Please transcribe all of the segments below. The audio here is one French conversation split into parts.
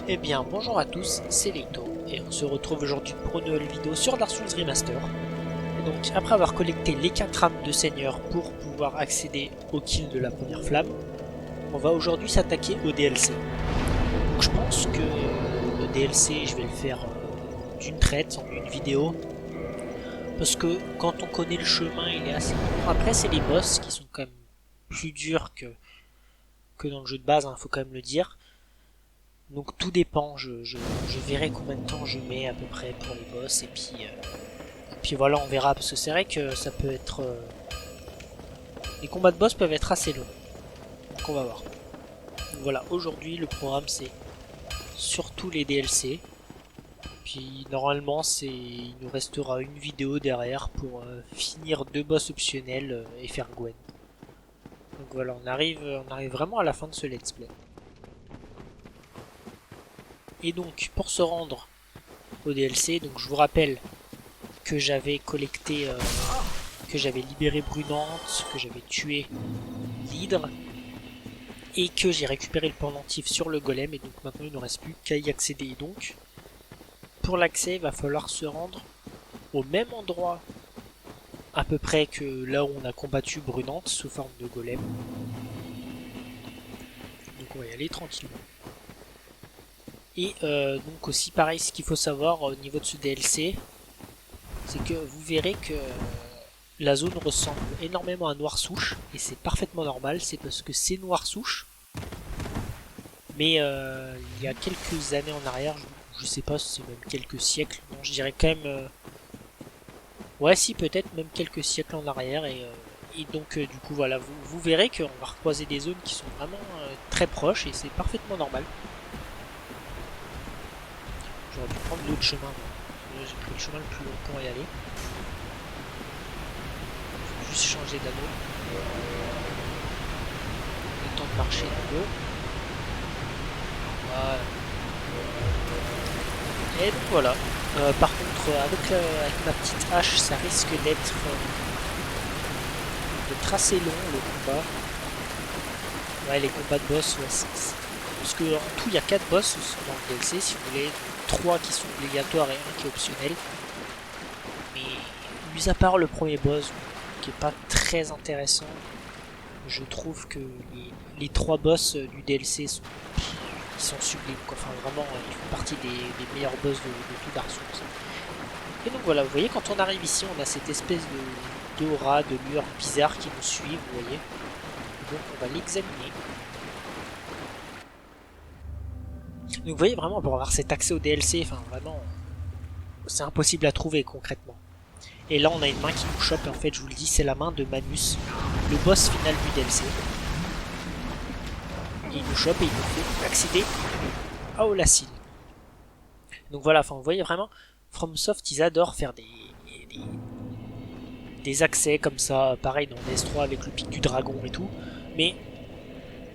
Eh bien, bonjour à tous, c'est Leito, et on se retrouve aujourd'hui pour une nouvelle vidéo sur Dark Souls Remaster. Et donc, après avoir collecté les 4 âmes de seigneur pour pouvoir accéder au kill de la première flamme, on va aujourd'hui s'attaquer au DLC. Donc je pense que le DLC, je vais le faire d'une traite, en une vidéo, parce que quand on connaît le chemin, il est assez court. Après, c'est les boss qui sont quand même plus durs que dans le jeu de base, faut quand même le dire. Donc tout dépend, je verrai combien de temps je mets à peu près pour les boss et puis voilà, on verra parce que c'est vrai que ça peut être les combats de boss peuvent être assez longs. Donc on va voir. Donc voilà, aujourd'hui le programme c'est surtout les DLC. Puis normalement il nous restera une vidéo derrière pour finir 2 boss optionnels et faire Gwen. Donc voilà, on arrive vraiment à la fin de ce let's play. Et donc pour se rendre au DLC, donc je vous rappelle que j'avais collecté, que j'avais libéré Brunante, que j'avais tué l'hydre, et que j'ai récupéré le pendentif sur le golem, et donc maintenant il ne reste plus qu'à y accéder. Et donc, pour l'accès, il va falloir se rendre au même endroit, à peu près que là où on a combattu Brunante, sous forme de golem. Donc on va y aller tranquillement. Et donc aussi pareil, ce qu'il faut savoir au niveau de ce DLC, c'est que vous verrez que la zone ressemble énormément à Noir Souche, et c'est parfaitement normal, c'est parce que c'est Noir Souche. Mais il y a quelques années en arrière, je sais pas si c'est même quelques siècles, non, je dirais quand même... ouais, si, peut-être même quelques siècles en arrière, et donc du coup, voilà, vous verrez qu'on va recroiser des zones qui sont vraiment très proches, et c'est parfaitement normal. J'aurais dû prendre l'autre chemin, j'ai pris le chemin le plus long pour y aller. Juste changer d'anneau. Le temps de marcher un peu. Voilà. Et donc voilà. Par contre, avec ma petite hache, ça risque d'être assez long le combat. Ouais, les combats de boss, ouais, parce que en tout il y a 4 boss dans le DLC, si vous voulez, 3 qui sont obligatoires et un qui est optionnel. Mais mis à part le premier boss, qui est pas très intéressant, je trouve que les 3 boss du DLC sont sublimes, quoi. Enfin vraiment, ils font partie des meilleurs boss de tout Dark Souls. Et donc voilà, vous voyez, quand on arrive ici, on a cette espèce d'aura, de lueur bizarre qui nous suit, vous voyez. Donc on va l'examiner. Donc vous voyez vraiment, pour avoir cet accès au DLC, enfin vraiment, c'est impossible à trouver concrètement. Et là on a une main qui nous chope, et en fait je vous le dis, c'est la main de Manus, le boss final du DLC. Et il nous chope et il nous fait accéder à Olassil. Donc voilà, enfin vous voyez vraiment, FromSoft ils adorent faire des accès comme ça, pareil dans DS3 avec le pic du dragon et tout, mais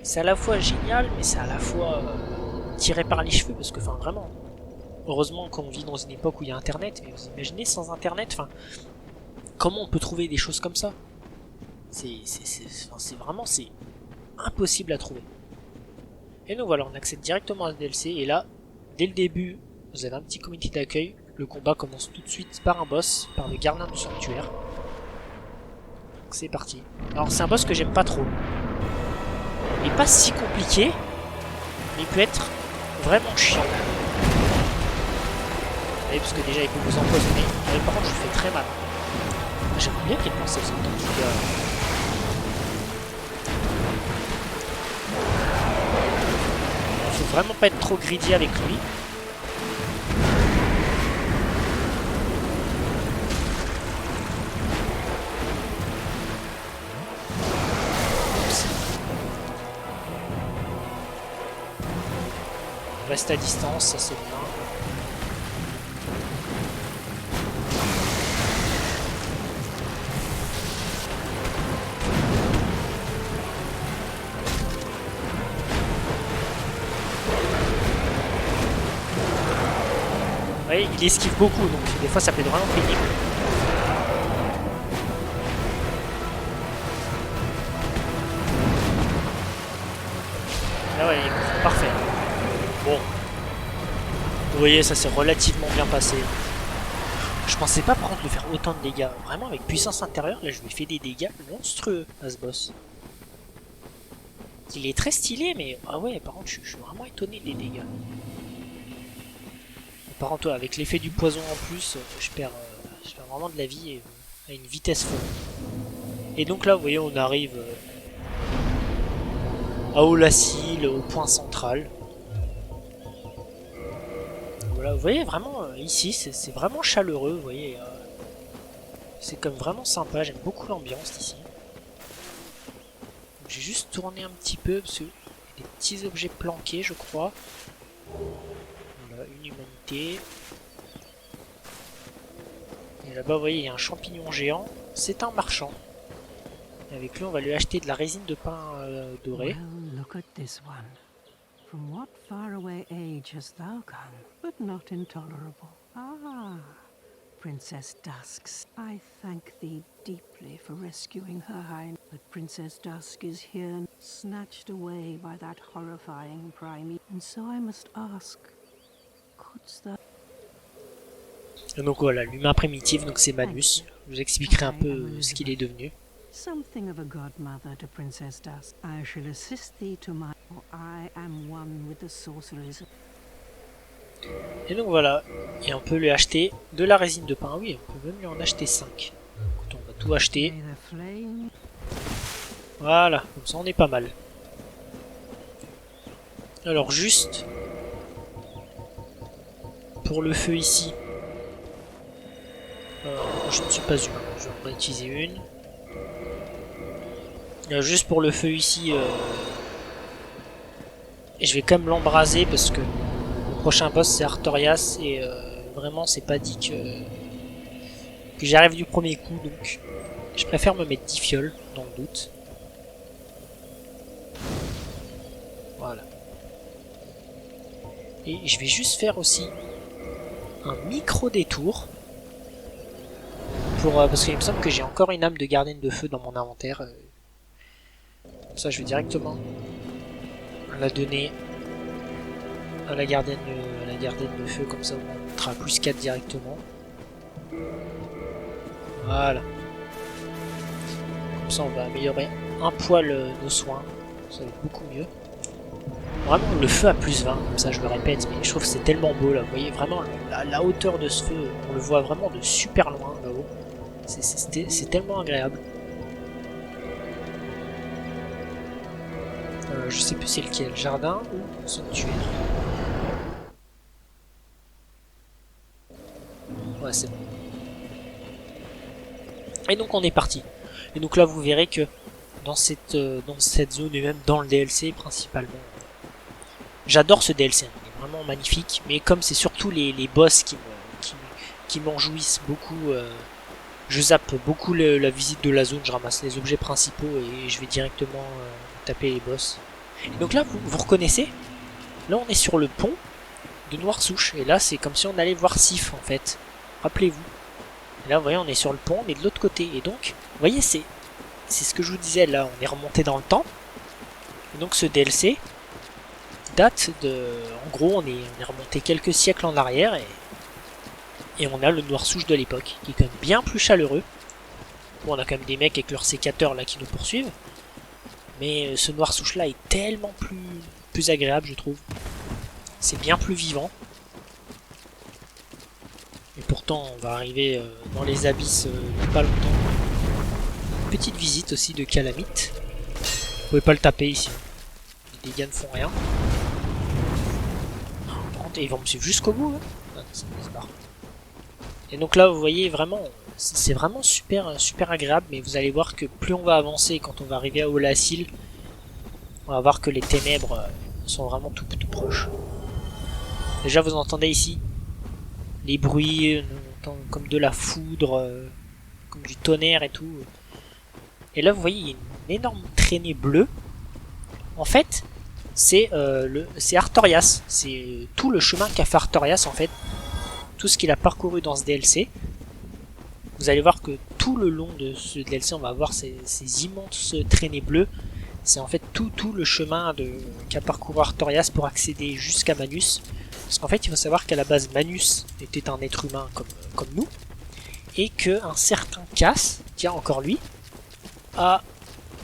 c'est à la fois génial, mais c'est à la fois tiré par les cheveux, parce que enfin vraiment, heureusement qu'on vit dans une époque où il y a internet, mais vous imaginez sans internet, enfin, comment on peut trouver des choses comme ça? C'est vraiment, c'est impossible à trouver. Et donc voilà, on accède directement à ce DLC, et là, dès le début, vous avez un petit comité d'accueil, le combat commence tout de suite par un boss, par le gardien du sanctuaire. Donc c'est parti. Alors c'est un boss que j'aime pas trop. Il est pas si compliqué, mais il peut être vraiment chiant. Oui, parce que déjà il peut vous empoisonner, mais par contre je fais très mal. J'aimerais bien qu'il pense à ce temps de dégâts. Il faut vraiment pas être trop greedy avec lui. On reste à distance, ça c'est bien. Vous voyez, il esquive beaucoup, donc des fois ça peut être vraiment pénible. Là ouais, parfait. Bon, Vous voyez, ça s'est relativement bien passé. Je pensais pas par contre de faire autant de dégâts. Vraiment, avec puissance intérieure, là je lui fais des dégâts monstrueux à ce boss. Il est très stylé, mais ah ouais, par contre, je suis vraiment étonné des dégâts. Par contre, avec l'effet du poison en plus, je perds vraiment de la vie et, à une vitesse folle. Et donc là, vous voyez, on arrive à Olassil, au point central. Voilà, vous voyez vraiment ici, c'est vraiment chaleureux, vous voyez. C'est comme vraiment sympa, j'aime beaucoup l'ambiance ici. J'ai juste tourné un petit peu parce que y a des petits objets planqués, je crois. Voilà, une humanité. Et là-bas, vous voyez, il y a un champignon géant. C'est un marchand. Et avec lui, on va lui acheter de la résine de pain doré. Well, look at this one. From what faraway age hast thou come, but not intolerable? Ah, Princess Dusks. I thank thee deeply for rescuing her highness. But Princess Dusk is here, snatched away by that horrifying primate. And so I must ask, couldst thou... Et donc voilà, l'humain primitif, donc c'est Manus. Je vous expliquerai un peu ce qu'il est devenu. Something of a godmother to Princess Dusk. I shall assist thee to my... For I am one with the sorcerers. Et donc voilà, et on peut lui acheter de la résine de pain. Oui, on peut même lui en acheter 5. Écoute, on va tout acheter. May the flame... Voilà, comme ça on est pas mal. Alors juste pour le feu ici, je ne suis pas humain, je vais en utiliser une. Juste pour le feu ici, et je vais quand même l'embraser parce que le prochain boss c'est Artorias et vraiment c'est pas dit que j'arrive du premier coup, donc je préfère me mettre 10 fioles dans le doute. Voilà. Et je vais juste faire aussi un micro détour pour parce qu'il me semble que j'ai encore une âme de gardienne de feu dans mon inventaire. Ça je vais directement la donner à la gardienne de feu, comme ça on montera plus 4 directement. Voilà. Comme ça on va améliorer un poil nos soins, ça va être beaucoup mieux. Vraiment le feu à plus 20, comme ça je le répète, mais je trouve que c'est tellement beau là, vous voyez vraiment la hauteur de ce feu, on le voit vraiment de super loin là-haut. C'est tellement agréable. Je sais plus c'est lequel, le jardin ou le sanctuaire. Ouais, c'est bon. Et donc on est parti. Et donc là vous verrez que dans cette zone et même dans le DLC principalement, j'adore ce DLC, il est vraiment magnifique. Mais comme c'est surtout les boss qui m'en jouissent beaucoup, je zappe beaucoup la visite de la zone, je ramasse les objets principaux et je vais directement taper les boss. Et donc là, vous reconnaissez, là on est sur le pont de Noirsouche, et là c'est comme si on allait voir Sif en fait, rappelez-vous. Et là vous voyez on est sur le pont mais de l'autre côté, et donc vous voyez c'est ce que je vous disais, là on est remonté dans le temps, et donc ce DLC date de, en gros on est remonté quelques siècles en arrière, et on a le Noirsouche de l'époque, qui est quand même bien plus chaleureux. Bon, on a quand même des mecs avec leurs sécateurs là qui nous poursuivent, mais ce Noirsouche là est tellement plus agréable je trouve. C'est bien plus vivant. Et pourtant on va arriver dans les abysses pas longtemps. Petite visite aussi de Calamite. Vous pouvez pas le taper ici. Les dégâts ne font rien. Par contre, ils vont me suivre jusqu'au bout. Hein. Ah, ça se barre. Et donc là vous voyez vraiment, c'est vraiment super agréable, mais vous allez voir que plus on va avancer, quand on va arriver à Olassil, on va voir que les ténèbres sont vraiment tout proches. Déjà vous entendez ici les bruits comme de la foudre, comme du tonnerre et tout. Et là vous voyez il y a une énorme traînée bleue. En fait c'est Artorias, c'est tout le chemin qu'a fait Artorias en fait. Tout ce qu'il a parcouru dans ce DLC. Vous allez voir que tout le long de ce DLC, on va voir ces immenses traînées bleues. C'est en fait tout le chemin qu'a parcouru Artorias pour accéder jusqu'à Manus. Parce qu'en fait, il faut savoir qu'à la base, Manus était un être humain comme nous, et qu'un certain Cass, tiens encore lui, a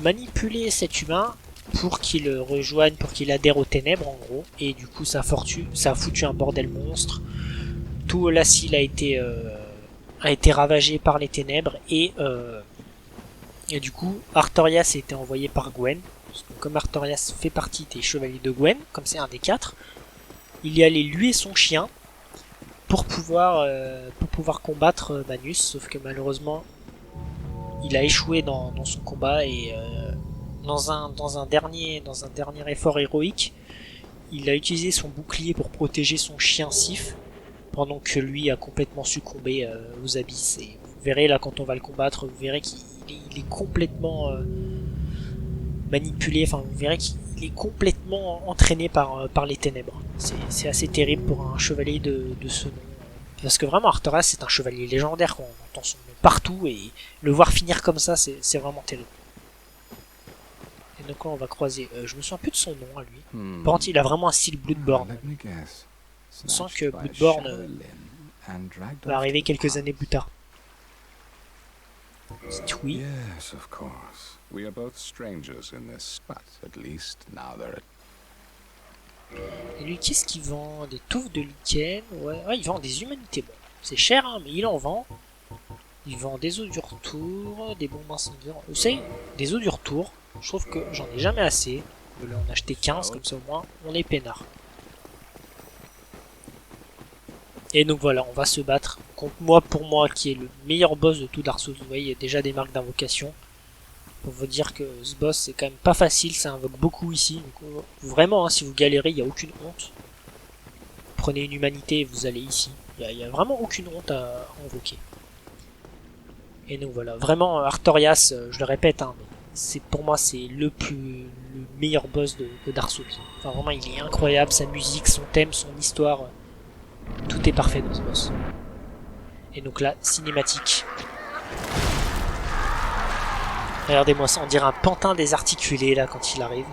manipulé cet humain pour qu'il rejoigne, pour qu'il adhère aux ténèbres en gros, et du coup ça a foutu un bordel monstre. Tout l'asile a été ravagé par les ténèbres, et du coup Artorias a été envoyé par Gwen, parce que comme Artorias fait partie des chevaliers de Gwen, comme c'est un des 4, il est allé lui et son chien pour pouvoir combattre Manus, sauf que malheureusement il a échoué dans son combat, et dans un dernier effort héroïque, il a utilisé son bouclier pour protéger son chien Sif, pendant que lui a complètement succombé aux abysses. Et vous verrez là quand on va le combattre, vous verrez qu'il est complètement manipulé, enfin vous verrez qu'il est complètement entraîné par les ténèbres. C'est assez terrible pour un chevalier de ce nom. Parce que vraiment Artorias c'est un chevalier légendaire, on entend son nom partout, et le voir finir comme ça c'est vraiment terrible. Et donc là on va croiser, je me souviens plus de son nom à lui. Par contre il a vraiment un style Bloodborne. On sent que Bloodborne va arriver quelques années plus tard. C'est oui. Yes, of course. We are both strangers in this, but at least now there are... Et lui, qu'est-ce qu'il vend? Des touffes de lichen? Ouais, il vend des humanités. Bon, c'est cher, hein, mais il en vend. Il vend des os du retour, des bombes incendiaires. Vous savez, des os du retour, je trouve que j'en ai jamais assez. Je vais en acheter 15, comme ça au moins, on est peinard. Et donc voilà, on va se battre contre pour moi, qui est le meilleur boss de tout Dark Souls. Vous voyez, il y a déjà des marques d'invocation. Pour vous dire que ce boss, c'est quand même pas facile, ça invoque beaucoup ici. Donc, vraiment, hein, si vous galérez, il n'y a aucune honte. Prenez une humanité et vous allez ici. Il n'y a vraiment aucune honte à invoquer. Et donc voilà, vraiment, Artorias, je le répète, hein, pour moi, c'est le meilleur boss de Dark Souls. Enfin, vraiment, il est incroyable, sa musique, son thème, son histoire... Tout est parfait dans ce boss. Et donc là, cinématique. Regardez-moi ça, on dirait un pantin désarticulé là quand il arrive.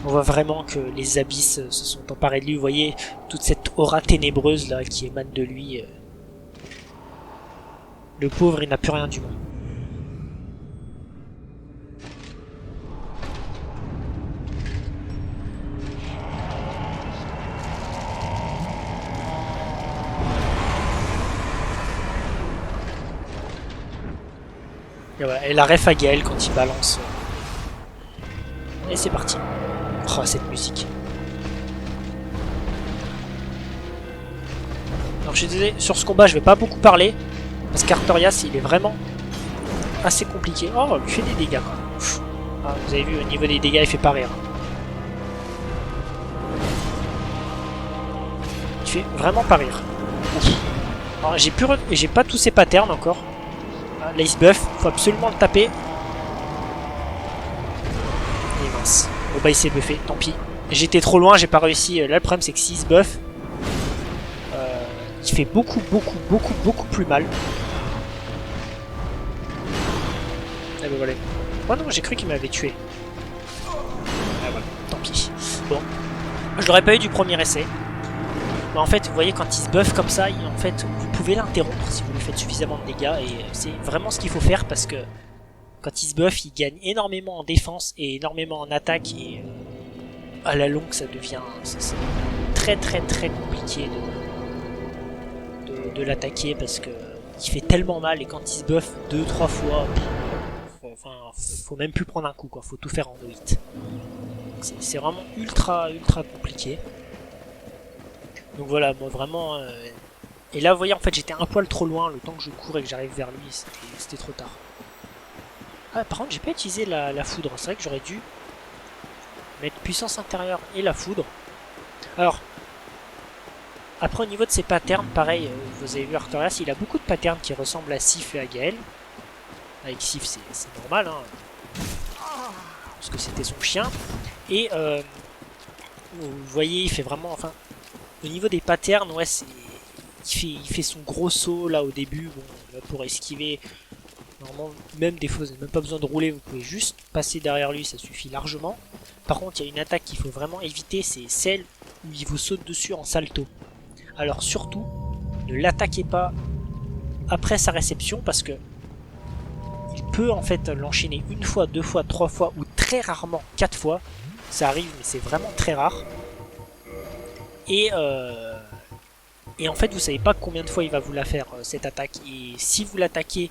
On voit vraiment que les abysses se sont emparés de lui. Vous voyez toute cette aura ténébreuse là qui émane de lui. Le pauvre, il n'a plus rien du monde. Et voilà, et la ref à Gaël quand il balance. Et c'est parti. Oh, cette musique. Alors je suis désolé, sur ce combat je vais pas beaucoup parler. Parce qu'Artorias il est vraiment assez compliqué. Oh, il fait des dégâts. Ah, vous avez vu, au niveau des dégâts il fait pas rire. Il fait vraiment pas rire. Alors j'ai pas tous ses patterns encore. L'Ice Buff, faut absolument le taper. Et mince. Bon bah il s'est buffé, tant pis. J'étais trop loin, j'ai pas réussi. Là le problème c'est que s'il se buff, il fait beaucoup plus mal. Ah bah voilà. Oh non, j'ai cru qu'il m'avait tué. Ah voilà, tant pis. Bon, je l'aurais pas eu du premier essai. Mais en fait, vous voyez, quand il se buff comme ça, en fait, vous pouvez l'interrompre si vous lui faites suffisamment de dégâts. Et c'est vraiment ce qu'il faut faire parce que quand il se buff, il gagne énormément en défense et énormément en attaque. Et à la longue, ça devient très compliqué de l'attaquer parce que il fait tellement mal. Et quand il se buff 2-3 fois, faut même plus prendre un coup, quoi. Faut tout faire en 2 hits. C'est vraiment ultra compliqué. Donc voilà, moi vraiment... Et là, vous voyez, en fait, j'étais un poil trop loin. Le temps que je cours et que j'arrive vers lui, c'était trop tard. Ah, par contre, j'ai pas utilisé la foudre. C'est vrai que j'aurais dû mettre puissance intérieure et la foudre. Alors, après, au niveau de ses patterns, pareil, vous avez vu Artorias, il a beaucoup de patterns qui ressemblent à Sif et à Gaël. Avec Sif, c'est normal, hein. Parce que c'était son chien. Et, vous voyez, il fait vraiment... Enfin, au niveau des patterns, ouais, il fait son gros saut là au début, bon, pour esquiver Normalement, même des fois, vous n'avez même pas besoin de rouler, vous pouvez juste passer derrière lui, ça suffit largement. Par contre, il y a une attaque qu'il faut vraiment éviter, c'est celle où il vous saute dessus en salto. Alors surtout, ne l'attaquez pas après sa réception, parce que il peut en fait l'enchaîner une fois, deux fois, trois fois, ou très rarement 4 fois. Ça arrive, mais c'est vraiment très rare. Et en fait, vous savez pas combien de fois il va vous la faire, cette attaque. Et si vous l'attaquez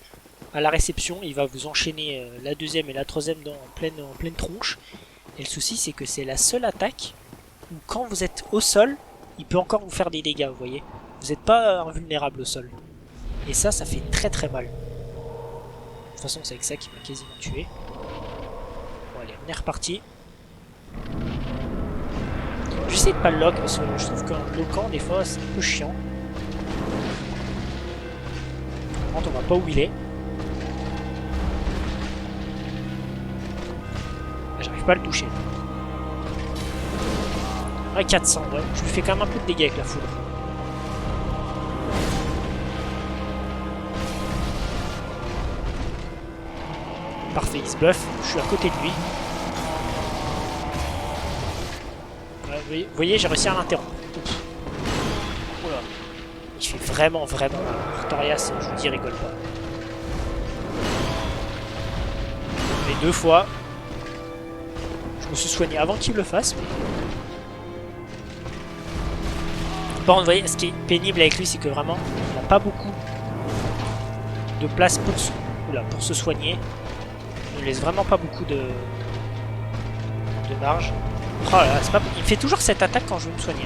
à la réception, il va vous enchaîner la deuxième et la troisième en pleine tronche. Et le souci, c'est que c'est la seule attaque où quand vous êtes au sol, il peut encore vous faire des dégâts, vous voyez. Vous n'êtes pas invulnérable au sol. Et ça fait très très mal. De toute façon, c'est avec ça qu'il m'a quasiment tué. Bon, allez, on est reparti. J'essaie de pas le lock parce que je trouve qu'en bloquant, des fois, c'est un peu chiant. Par contre, on voit pas où il est. J'arrive pas à le toucher. Ouais, 400, ouais. Je lui fais quand même un peu de dégâts avec la foudre. Parfait, il se buff. Je suis à côté de lui. Ouais, vous voyez, j'ai réussi à l'interrompre. Oula. Il fait vraiment mal. Artorias, je vous dis, rigole pas. Mais 2 fois. Je me suis soigné avant qu'il le fasse. Mais... Bon, vous voyez, ce qui est pénible avec lui, c'est que vraiment, il n'a pas beaucoup de place pour se soigner. Il ne laisse vraiment pas beaucoup de marge. Oh là là, pas... Il fait toujours cette attaque quand je veux me soigner.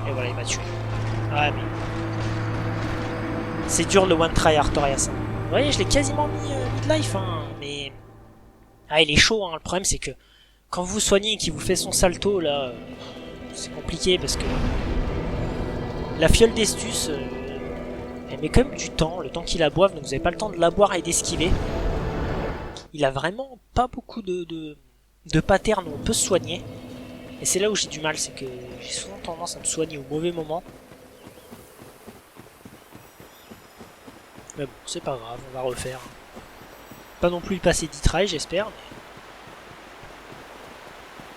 Et voilà, il m'a tué. Ah, mais... C'est dur le one try Artorias. Vous voyez, je l'ai quasiment mis mid-life, hein, mais... Ah, il est chaud, hein. Le problème, c'est que quand vous soignez et qu'il vous fait son salto, là, c'est compliqué parce que... La fiole d'Estus, elle met quand même du temps, le temps qu'il la boive, donc vous n'avez pas le temps de la boire et d'esquiver. Il a vraiment pas beaucoup de patterns où on peut se soigner. Et c'est là où j'ai du mal, c'est que j'ai souvent tendance à me soigner au mauvais moment. Mais bon, c'est pas grave, on va refaire. Pas non plus y passer 10 tries, j'espère. Mais...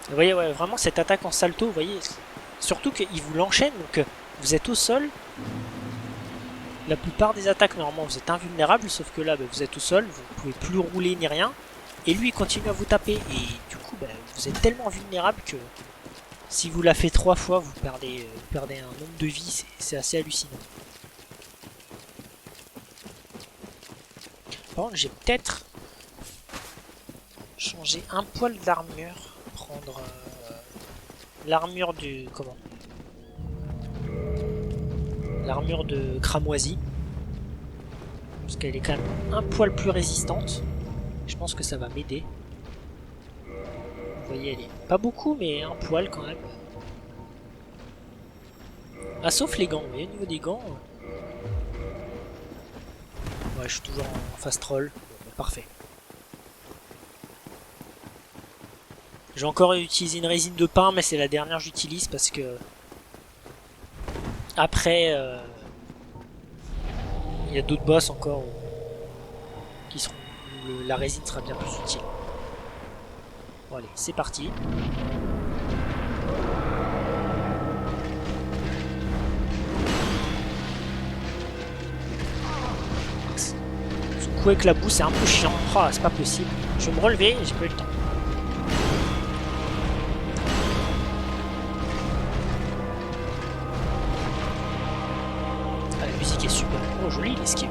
Vous voyez, ouais, vraiment cette attaque en salto, vous voyez, surtout qu'il vous l'enchaîne, donc vous êtes au sol. La plupart des attaques, normalement, vous êtes invulnérable, sauf que là, bah, vous êtes au sol, vous ne pouvez plus rouler ni rien. Et lui, il continue à vous taper. Et du coup, bah, vous êtes tellement vulnérable que si vous la faites 3 fois, vous perdez un nombre de vies. C'est assez hallucinant. Par contre, j'ai peut-être changé un poil d'armure. Prendre l'armure du... Comment ? L'armure de cramoisi. Parce qu'elle est quand même un poil plus résistante. Je pense que ça va m'aider. Vous voyez, elle est pas beaucoup, mais un poil quand même. Ah, sauf les gants. Vous voyez, au niveau des gants... Ouais, je suis toujours en fast roll. Bon, bah, parfait. J'ai encore utilisé une résine de pain, mais c'est la dernière que j'utilise parce que... Après, il y a d'autres boss encore qui seront où la résine sera bien plus utile. Bon allez, c'est parti. Son coup avec la boue, c'est un peu chiant. Oh, c'est pas possible. Je vais me relever et j'ai pas eu le temps. Qui est super. Oh, joli l'esquive.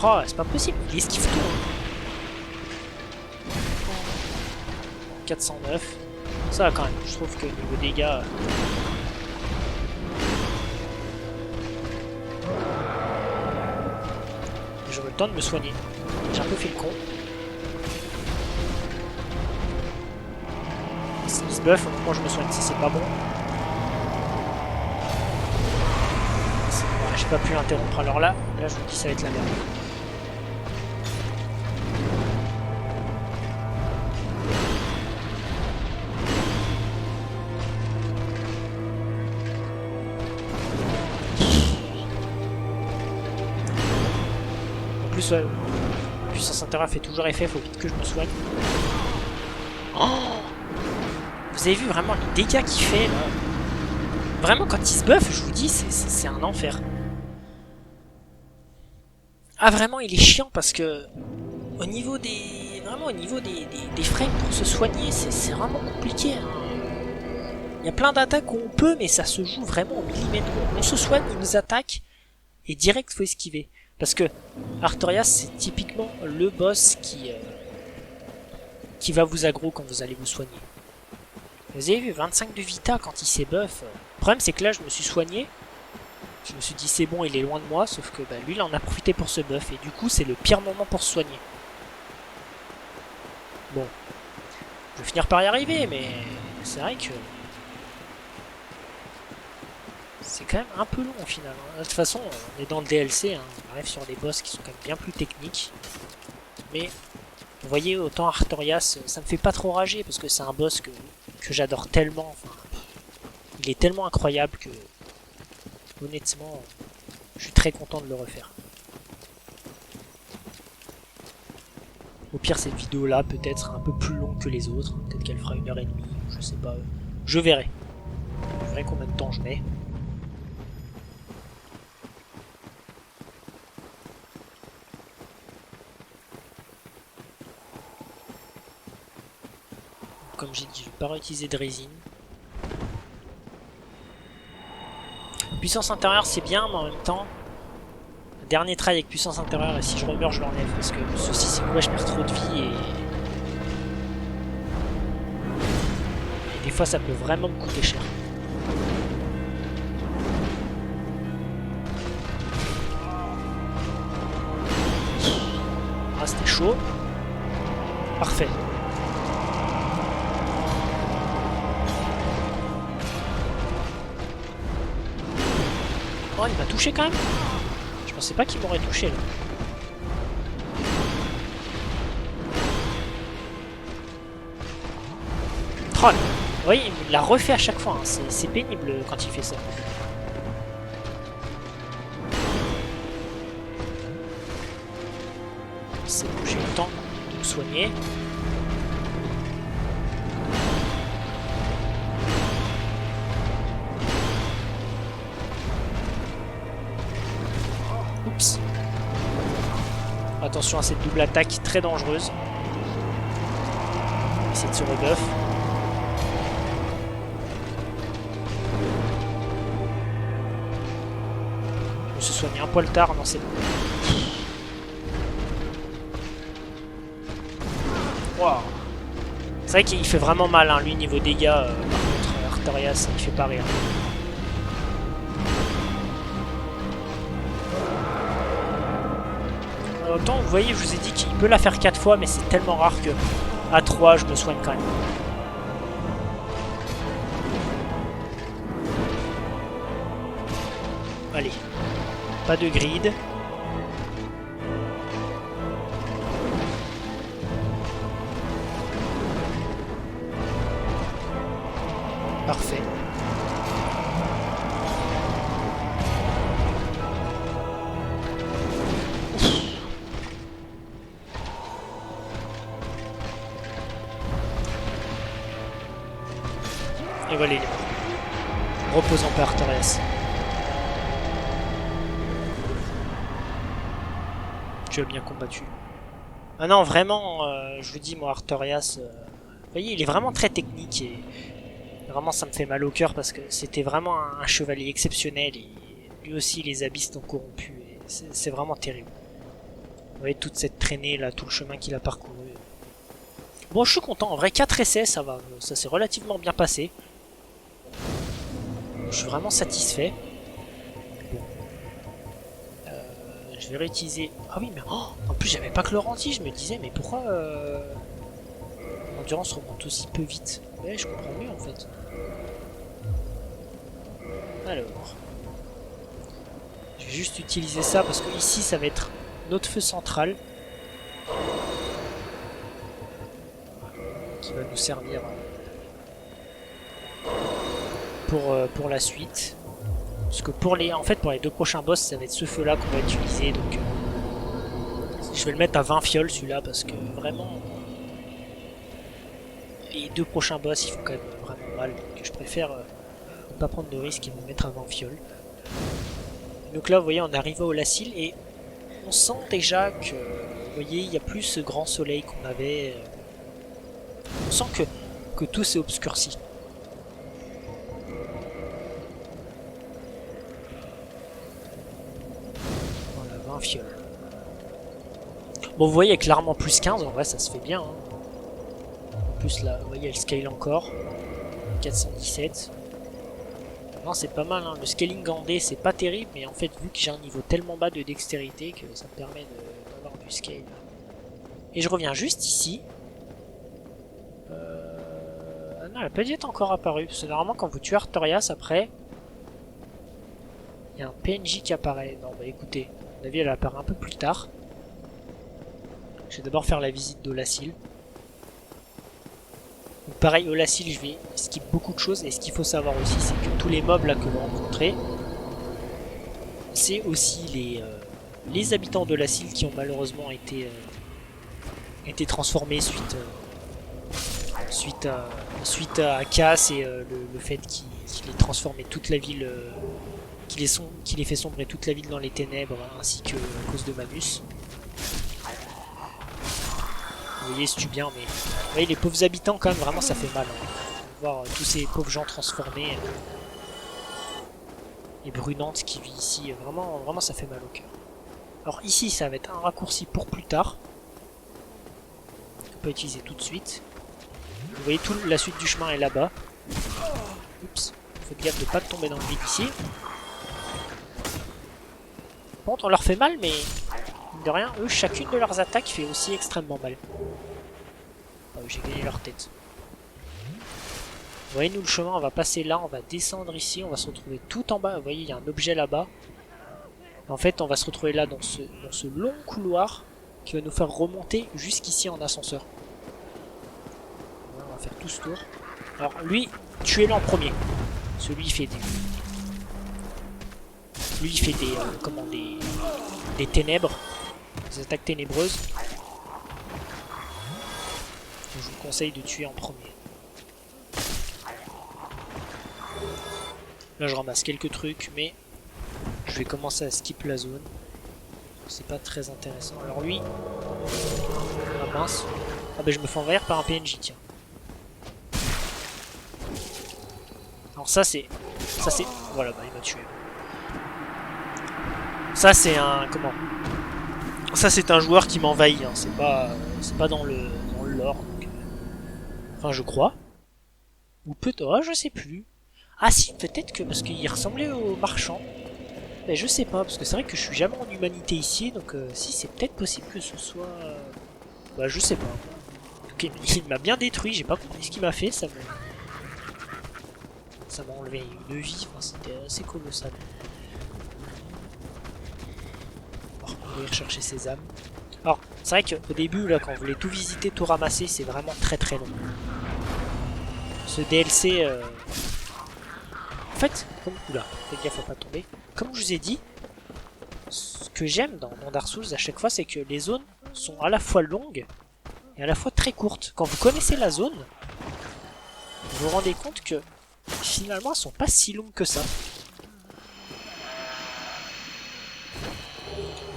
Oh, c'est pas possible, il esquive tout. 409. Ça va quand même, je trouve que niveau dégâts... J'aurai le temps de me soigner. J'ai un peu fait le con. Il se buff, moi je me soigne si c'est pas bon. J'ai pas pu l'interrompre, alors là je vous dis ça va être la merde. Puissance intérieure fait toujours effet, faut vite que je me soigne. Oh, vous avez vu vraiment les dégâts qu'il fait là. Vraiment quand il se buff, je vous dis, c'est un enfer. Ah vraiment il est chiant parce que au niveau des frames pour se soigner, c'est vraiment compliqué. Hein. Il y a plein d'attaques où on peut, mais ça se joue vraiment au millimètre. On se soigne, il nous attaque, et direct faut esquiver. Parce que Artorias c'est typiquement le boss qui va vous aggro quand vous allez vous soigner. Vous avez vu 25 de vita quand il s'est buff. Le problème c'est que là je me suis soigné. Je me suis dit c'est bon, il est loin de moi, sauf que lui il en a profité pour ce buff et du coup c'est le pire moment pour se soigner. Bon, je vais finir par y arriver, mais c'est vrai que c'est quand même un peu long au final. De toute façon, on est dans le DLC, hein. On arrive sur des boss qui sont quand même bien plus techniques. Mais vous voyez, autant Artorias, ça me fait pas trop rager parce que c'est un boss que j'adore tellement. Enfin, il est tellement incroyable que honnêtement, je suis très content de le refaire. Au pire, cette vidéo-là peut-être un peu plus longue que les autres. Peut-être qu'elle fera 1h30, je sais pas. Je verrai. Je verrai combien de temps je mets. Comme j'ai dit, je vais pas réutiliser de résine. Puissance intérieure c'est bien, mais en même temps, dernier try avec puissance intérieure, et si je remeurs je l'enlève, parce que ceci c'est quoi, je perds trop de vie et des fois ça peut vraiment me coûter cher. Ah c'était chaud. Parfait. Oh, il m'a touché quand même. Je pensais pas qu'il m'aurait touché là. Troll. Vous voyez, il l'a refait à chaque fois. Hein. C'est pénible quand il fait ça. C'est bon, j'ai eu le temps de me soigner. Oups. Attention à cette double attaque très dangereuse. On va essayer de se rebuff. Je me suis soigné un poil tard, non c'est bon. Wow. C'est vrai qu'il fait vraiment mal, hein, lui niveau dégâts. Par contre, Artorias, il fait pas rire. Autant, vous voyez, je vous ai dit qu'il peut la faire 4 fois, mais c'est tellement rare que à 3, je me soigne quand même. Allez, pas de grid. Parfait. Et voilà, il est mort. Reposant par Artorias. Tu as bien combattu. Ah non, vraiment, je vous dis, moi, Artorias, vous voyez, il est vraiment très technique et vraiment, ça me fait mal au cœur parce que c'était vraiment un chevalier exceptionnel et lui aussi, les abysses l'ont corrompu. C'est vraiment terrible. Vous voyez, toute cette traînée, là, tout le chemin qu'il a parcouru. Bon, je suis content. En vrai, 4 essais, ça va. Ça s'est relativement bien passé. Je suis vraiment satisfait. Bon. Je vais réutiliser... Ah oui, mais en plus, j'avais pas que le rentier. Je me disais, mais pourquoi l'endurance remonte aussi peu vite? Ouais, je comprends mieux, en fait. Alors... Je vais juste utiliser ça, parce que ici, ça va être notre feu central. Qui va nous servir... pour la suite, parce que pour les 2 prochains boss ça va être ce feu là qu'on va utiliser, donc Je vais le mettre à 20 fioles celui-là parce que vraiment les deux prochains boss ils font quand même vraiment mal. Donc je préfère ne pas prendre de risque et me mettre à 20 fioles. Donc là vous voyez on arrive au Lacil et on sent déjà que vous voyez il n'y a plus ce grand soleil qu'on avait. On sent que tout s'est obscurci. Voilà 20 fioles. Bon, vous voyez, clairement plus 15, en vrai, ça se fait bien. Hein. En plus, là, vous voyez, elle scale encore. 417. Non, c'est pas mal. Hein. Le scaling en D, c'est pas terrible, mais en fait, vu que j'ai un niveau tellement bas de dextérité, que ça me permet d'avoir du scale. Et je reviens juste ici. Ah non, elle a pas dû être encore apparue. Parce que normalement, quand vous tuez Artorias, après, il y a un PNJ qui apparaît. Non, bah écoutez, à mon avis, elle apparaît un peu plus tard. Je vais d'abord faire la visite d'Olacil. Donc pareil, Olacil, je vais skip beaucoup de choses. Et ce qu'il faut savoir aussi, c'est que tous les mobs là que vous rencontrez, c'est aussi les habitants d'Olacil qui ont malheureusement été transformés suite à Cass et le fait qu'il ait transformé toute la ville, qu'il ait fait sombrer toute la ville dans les ténèbres, ainsi que à cause de Manus. Vous voyez, c'est bien, mais vous voyez, les pauvres habitants, quand même, vraiment, ça fait mal. Hein. Voir tous ces pauvres gens transformés. Et Brunante qui vit ici, vraiment, vraiment, ça fait mal au cœur. Alors ici, ça va être un raccourci pour plus tard. On peut utiliser tout de suite. Vous voyez, toute la suite du chemin est là-bas. Oups, faites gaffe de pas tomber dans le vide ici. Bon, on leur fait mal, mais de rien, eux, chacune de leurs attaques fait aussi extrêmement mal. Oh, j'ai gagné leur tête. Vous voyez, nous, le chemin, on va passer là, on va descendre ici, on va se retrouver tout en bas. Vous voyez, il y a un objet là-bas. En fait, on va se retrouver là, dans ce long couloir, qui va nous faire remonter jusqu'ici en ascenseur. Voilà, on va faire tout ce tour. Alors, lui, tuez-le en premier. Celui, il fait des... Lui, il fait des ténèbres. Des attaques ténébreuses. Je vous conseille de tuer en premier. Là je ramasse quelques trucs mais je vais commencer à skip la zone. C'est pas très intéressant. Alors lui... Ah mince. Ah bah je me fais envahir par un PNJ tiens. Alors ça c'est... Voilà bah il m'a tué. Ça c'est un... Comment ? Ça c'est un joueur qui m'envahit, hein. C'est pas dans le lore. Donc... Enfin je crois. Ou peut-être... Oh, je sais plus. Ah si, peut-être que... Parce qu'il ressemblait au marchand. Mais je sais pas, parce que c'est vrai que je suis jamais en humanité ici. Donc si c'est peut-être possible que ce soit... Bah je sais pas. Okay, il m'a bien détruit, j'ai pas compris ce qu'il m'a fait. Ça m'a enlevé une vie. Enfin, c'était assez colossal. On va rechercher ses âmes. Alors, c'est vrai qu'au début, là, quand vous voulez tout visiter, tout ramasser, c'est vraiment très très long. Ce DLC... En fait, comme... Oula, faites gaffe à pas tomber. Comme je vous ai dit, ce que j'aime dans Dark Souls à chaque fois, c'est que les zones sont à la fois longues et à la fois très courtes. Quand vous connaissez la zone, vous vous rendez compte que finalement, elles sont pas si longues que ça.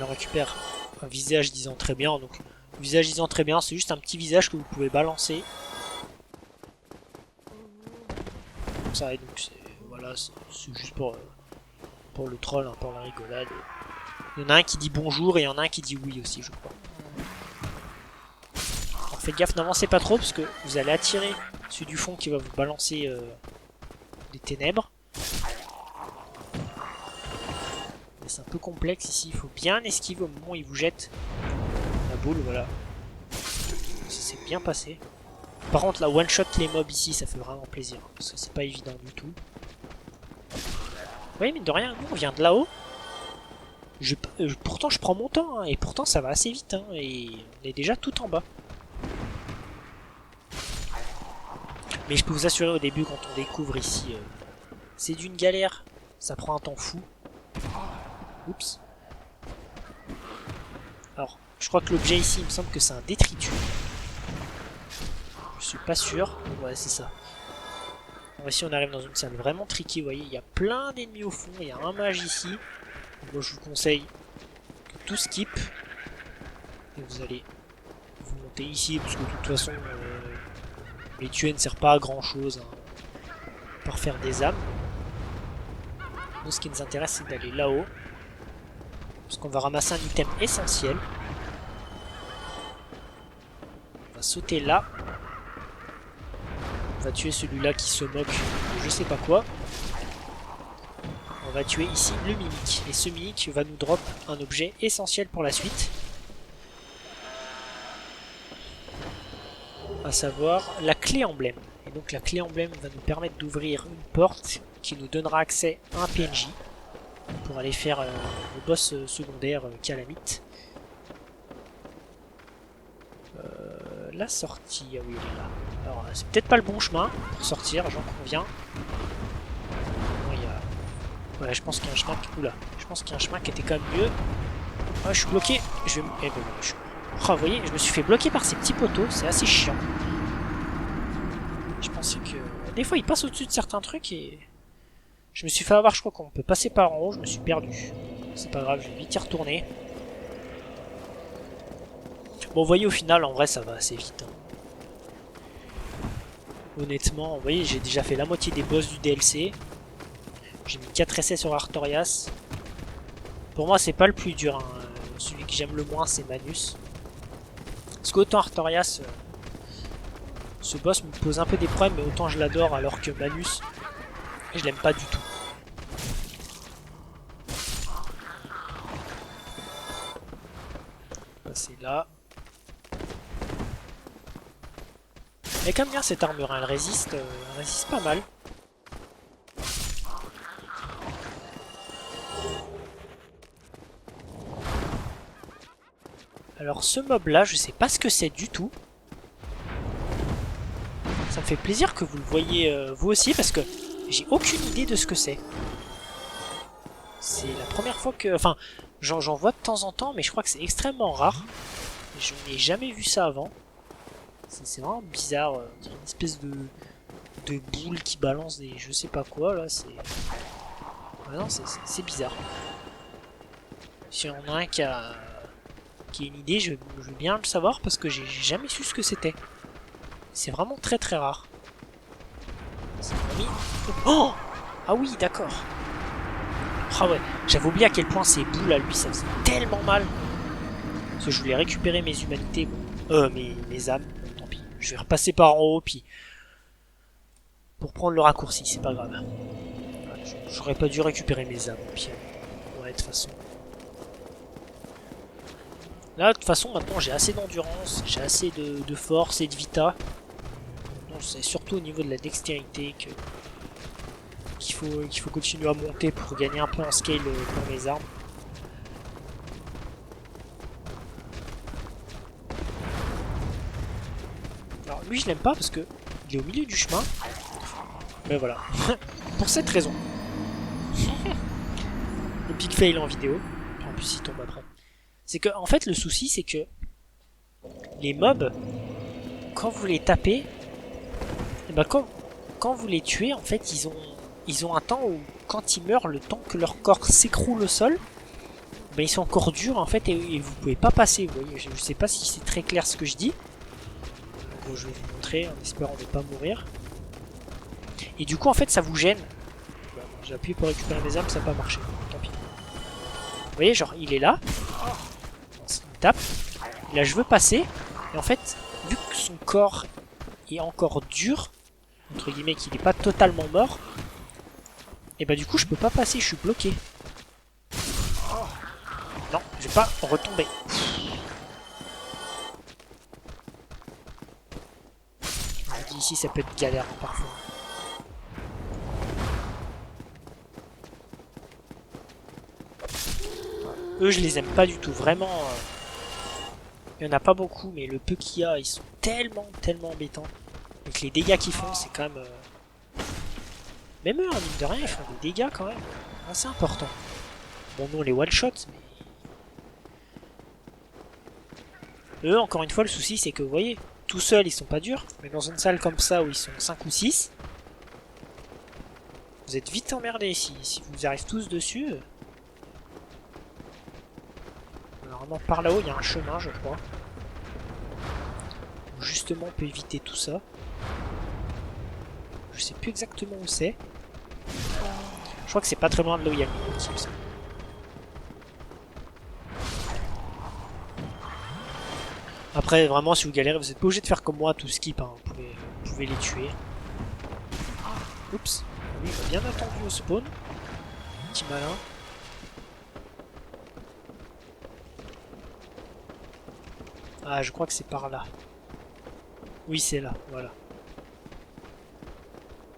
On récupère un visage disant très bien. Donc, visage disant très bien, c'est juste un petit visage que vous pouvez balancer. Comme ça, et donc voilà, c'est juste pour le troll, hein, pour la rigolade. Il y en a un qui dit bonjour et il y en a un qui dit oui aussi, je crois. Alors faites gaffe, n'avancez pas trop parce que vous allez attirer celui du fond qui va vous balancer des ténèbres. C'est un peu complexe ici, il faut bien esquiver au moment où il vous jette la boule, voilà. Ça s'est bien passé. Par contre, la one-shot les mobs ici, ça fait vraiment plaisir, parce que c'est pas évident du tout. Oui, mine de rien, nous on vient de là-haut. Pourtant, je prends mon temps, hein, et pourtant ça va assez vite, hein, et on est déjà tout en bas. Mais je peux vous assurer au début, quand on découvre ici, c'est d'une galère, ça prend un temps fou. Oups. Alors, Je crois que l'objet ici, il me semble que c'est un détritus. Je suis pas sûr. Ouais, c'est ça. Alors ici, on arrive dans une salle vraiment tricky. Vous voyez, il y a plein d'ennemis au fond. Il y a un mage ici. Moi, je vous conseille de tout skip. Et vous allez vous monter ici, parce que de toute façon, les tuer ne sert pas à grand chose, hein, par faire des âmes. Nous, ce qui nous intéresse, c'est d'aller là-haut. Parce qu'on va ramasser un item essentiel. On va sauter là. On va tuer celui-là qui se moque de je sais pas quoi. On va tuer ici le mimique. Et ce mimique va nous drop un objet essentiel pour la suite. À savoir la clé emblème. Et donc la clé emblème va nous permettre d'ouvrir une porte qui nous donnera accès à un PNJ pour aller faire le boss secondaire Calamite. La sortie, ah oui, elle est là. Alors c'est peut-être pas le bon chemin pour sortir, j'en conviens. Bon, il y a... Ouais, je pense qu'il y a un chemin qui... Oula, je pense qu'il y a un chemin qui était quand même mieux. Ah, je suis bloqué. Je vais... Eh ben, je... Oh, vous voyez, je me suis fait bloquer par ces petits poteaux, c'est assez chiant. Je pensais que... Des fois, ils passent au-dessus de certains trucs et... Je me suis fait avoir, je crois qu'on peut passer par en haut, je me suis perdu. C'est pas grave, je vais vite y retourner. Bon, vous voyez, au final, en vrai, ça va assez vite. Hein. Honnêtement, vous voyez, j'ai déjà fait la moitié des boss du DLC. J'ai mis 4 essais sur Artorias. Pour moi, c'est pas le plus dur. Hein. Celui que j'aime le moins, c'est Manus. Parce qu'autant Artorias, ce boss me pose un peu des problèmes, mais autant je l'adore, alors que Manus, je l'aime pas du tout. Passer là. Mais comme bien cette armure, elle résiste pas mal. Alors ce mob là, je sais pas ce que c'est du tout. Ça me fait plaisir que vous le voyez vous aussi parce que j'ai aucune idée de ce que c'est. C'est la première fois que... Enfin, j'en vois de temps en temps, mais je crois que c'est extrêmement rare. Je n'ai jamais vu ça avant. C'est vraiment bizarre. Une espèce de boule qui balance des... Je sais pas quoi, là. C'est... Ah non, c'est bizarre. Si on a un qui a une idée, je veux bien le savoir parce que j'ai jamais su ce que c'était. C'est vraiment très très rare. Oh! Ah oui, d'accord. Ah ouais, j'avais oublié à quel point ces boules à lui, ça faisait tellement mal. Parce que je voulais récupérer mes humanités, bon. Mes âmes, bon, tant pis. Je vais repasser par en haut, puis... Pour prendre le raccourci, c'est pas grave. J'aurais pas dû récupérer mes âmes, puis... Ouais, de toute façon... Là, de toute façon, maintenant, j'ai assez d'endurance, j'ai assez de force et de vita. C'est surtout au niveau de la dextérité qu'il faut continuer à monter pour gagner un peu en scale pour mes armes. Alors lui je l'aime pas parce que il est au milieu du chemin. Mais voilà. Pour cette raison. Le big fail en vidéo. En plus il tombe après. C'est que en fait le souci c'est que les mobs, quand vous les tapez, et ben quand vous les tuez, en fait, ils ont un temps où, quand ils meurent, le temps que leur corps s'écroule au sol, ben ils sont encore durs, en fait, et vous pouvez pas passer. Vous voyez, je sais pas si c'est très clair ce que je dis. Bon, je vais vous montrer, en espérant ne pas mourir. Et du coup, en fait, ça vous gêne. Ben, j'ai appuyé pour récupérer mes armes, ça n'a pas marché. Tant pis. Vous voyez, genre, il est là. Il tape. Et là, je veux passer. Et en fait, vu que son corps est encore dur, entre guillemets, qu'il n'est pas totalement mort, et bah du coup je peux pas passer, je suis bloqué. Non, je vais pas retomber. Je me dis ici ça peut être galère parfois. Eux je les aime pas du tout, vraiment. Il y en a pas beaucoup, mais le peu qu'il y a, ils sont tellement embêtants. Donc les dégâts qu'ils font, c'est quand même... Même eux, mine de rien, ils font des dégâts quand même assez importants. Bon, nous on les one-shot, mais... Eux, encore une fois, le souci c'est que vous voyez, tout seuls ils sont pas durs, mais dans une salle comme ça où ils sont 5 ou 6, vous êtes vite emmerdés si vous arrivez tous dessus. Normalement par là-haut il y a un chemin je crois. Où justement on peut éviter tout ça. Je sais plus exactement où c'est. Je crois que c'est pas très loin de là où il y a le mini-ultime, ça. Après, vraiment, si vous galérez, vous êtes pas obligé de faire comme moi, tout skip, hein. Vous pouvez les tuer. Oups, lui il m'a bien attendu au spawn. Petit malin. Ah, je crois que c'est par là. Oui, c'est là, voilà.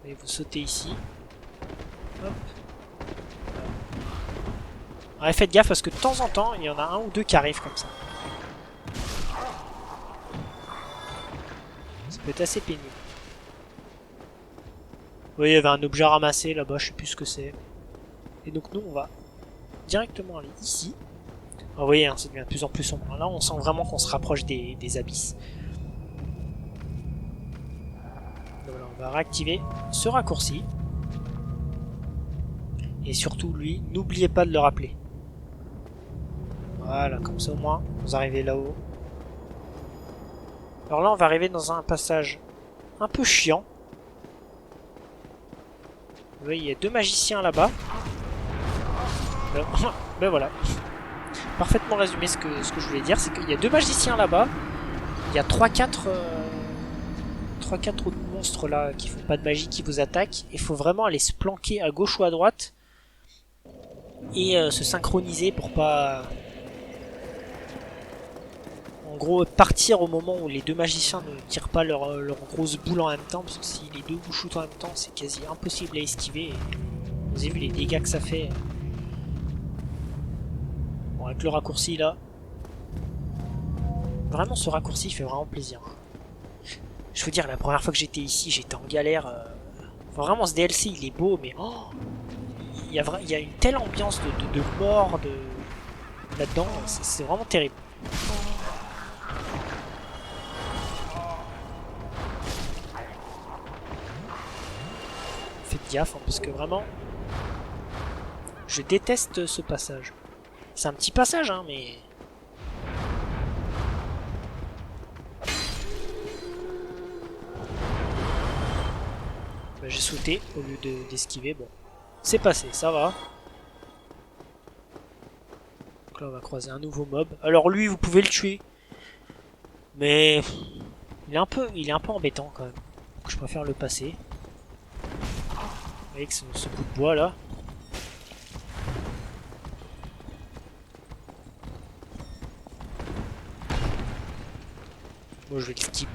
Et vous sautez ici. Hop. Ouais, faites gaffe parce que de temps en temps, il y en a un ou deux qui arrivent comme ça. Ça peut être assez pénible. Vous voyez, il y avait un objet à ramasser là-bas, je sais plus ce que c'est. Et donc nous, on va directement aller ici. Alors, vous voyez, hein, ça devient de plus en plus sombre. Là, on sent vraiment qu'on se rapproche des abysses. Donc là, on va réactiver ce raccourci. Et surtout, lui, n'oubliez pas de le rappeler. Voilà, comme ça au moins, vous arrivez là-haut. Alors là, on va arriver dans un passage un peu chiant. Vous voyez, il y a deux magiciens là-bas. Ben voilà. Parfaitement résumé ce que je voulais dire, c'est qu'il y a deux magiciens là-bas. Il y a 3-4 autres monstres là qui font pas de magie qui vous attaquent. Il faut vraiment aller se planquer à gauche ou à droite. Et se synchroniser pour pas... En gros, partir au moment où les deux magiciens ne tirent pas leur grosse boule en même temps, parce que si les deux vous shootent en même temps, c'est quasi impossible à esquiver. Et vous avez vu les dégâts que ça fait. Bon, avec le raccourci là, vraiment ce raccourci fait vraiment plaisir. Je veux dire, la première fois que j'étais ici, j'étais en galère. Enfin, vraiment, ce DLC il est beau, mais oh, il y a une telle ambiance de mort là-dedans, c'est vraiment terrible. Faites gaffe, hein, parce que vraiment, je déteste ce passage. C'est un petit passage, hein, mais... Bah, j'ai sauté au lieu d'esquiver, bon. C'est passé, ça va. Donc là, on va croiser un nouveau mob. Alors lui, vous pouvez le tuer. Mais... il est un peu embêtant, quand même. Donc je préfère le passer. Avec ce bout de bois, là. Bon, je vais le skip.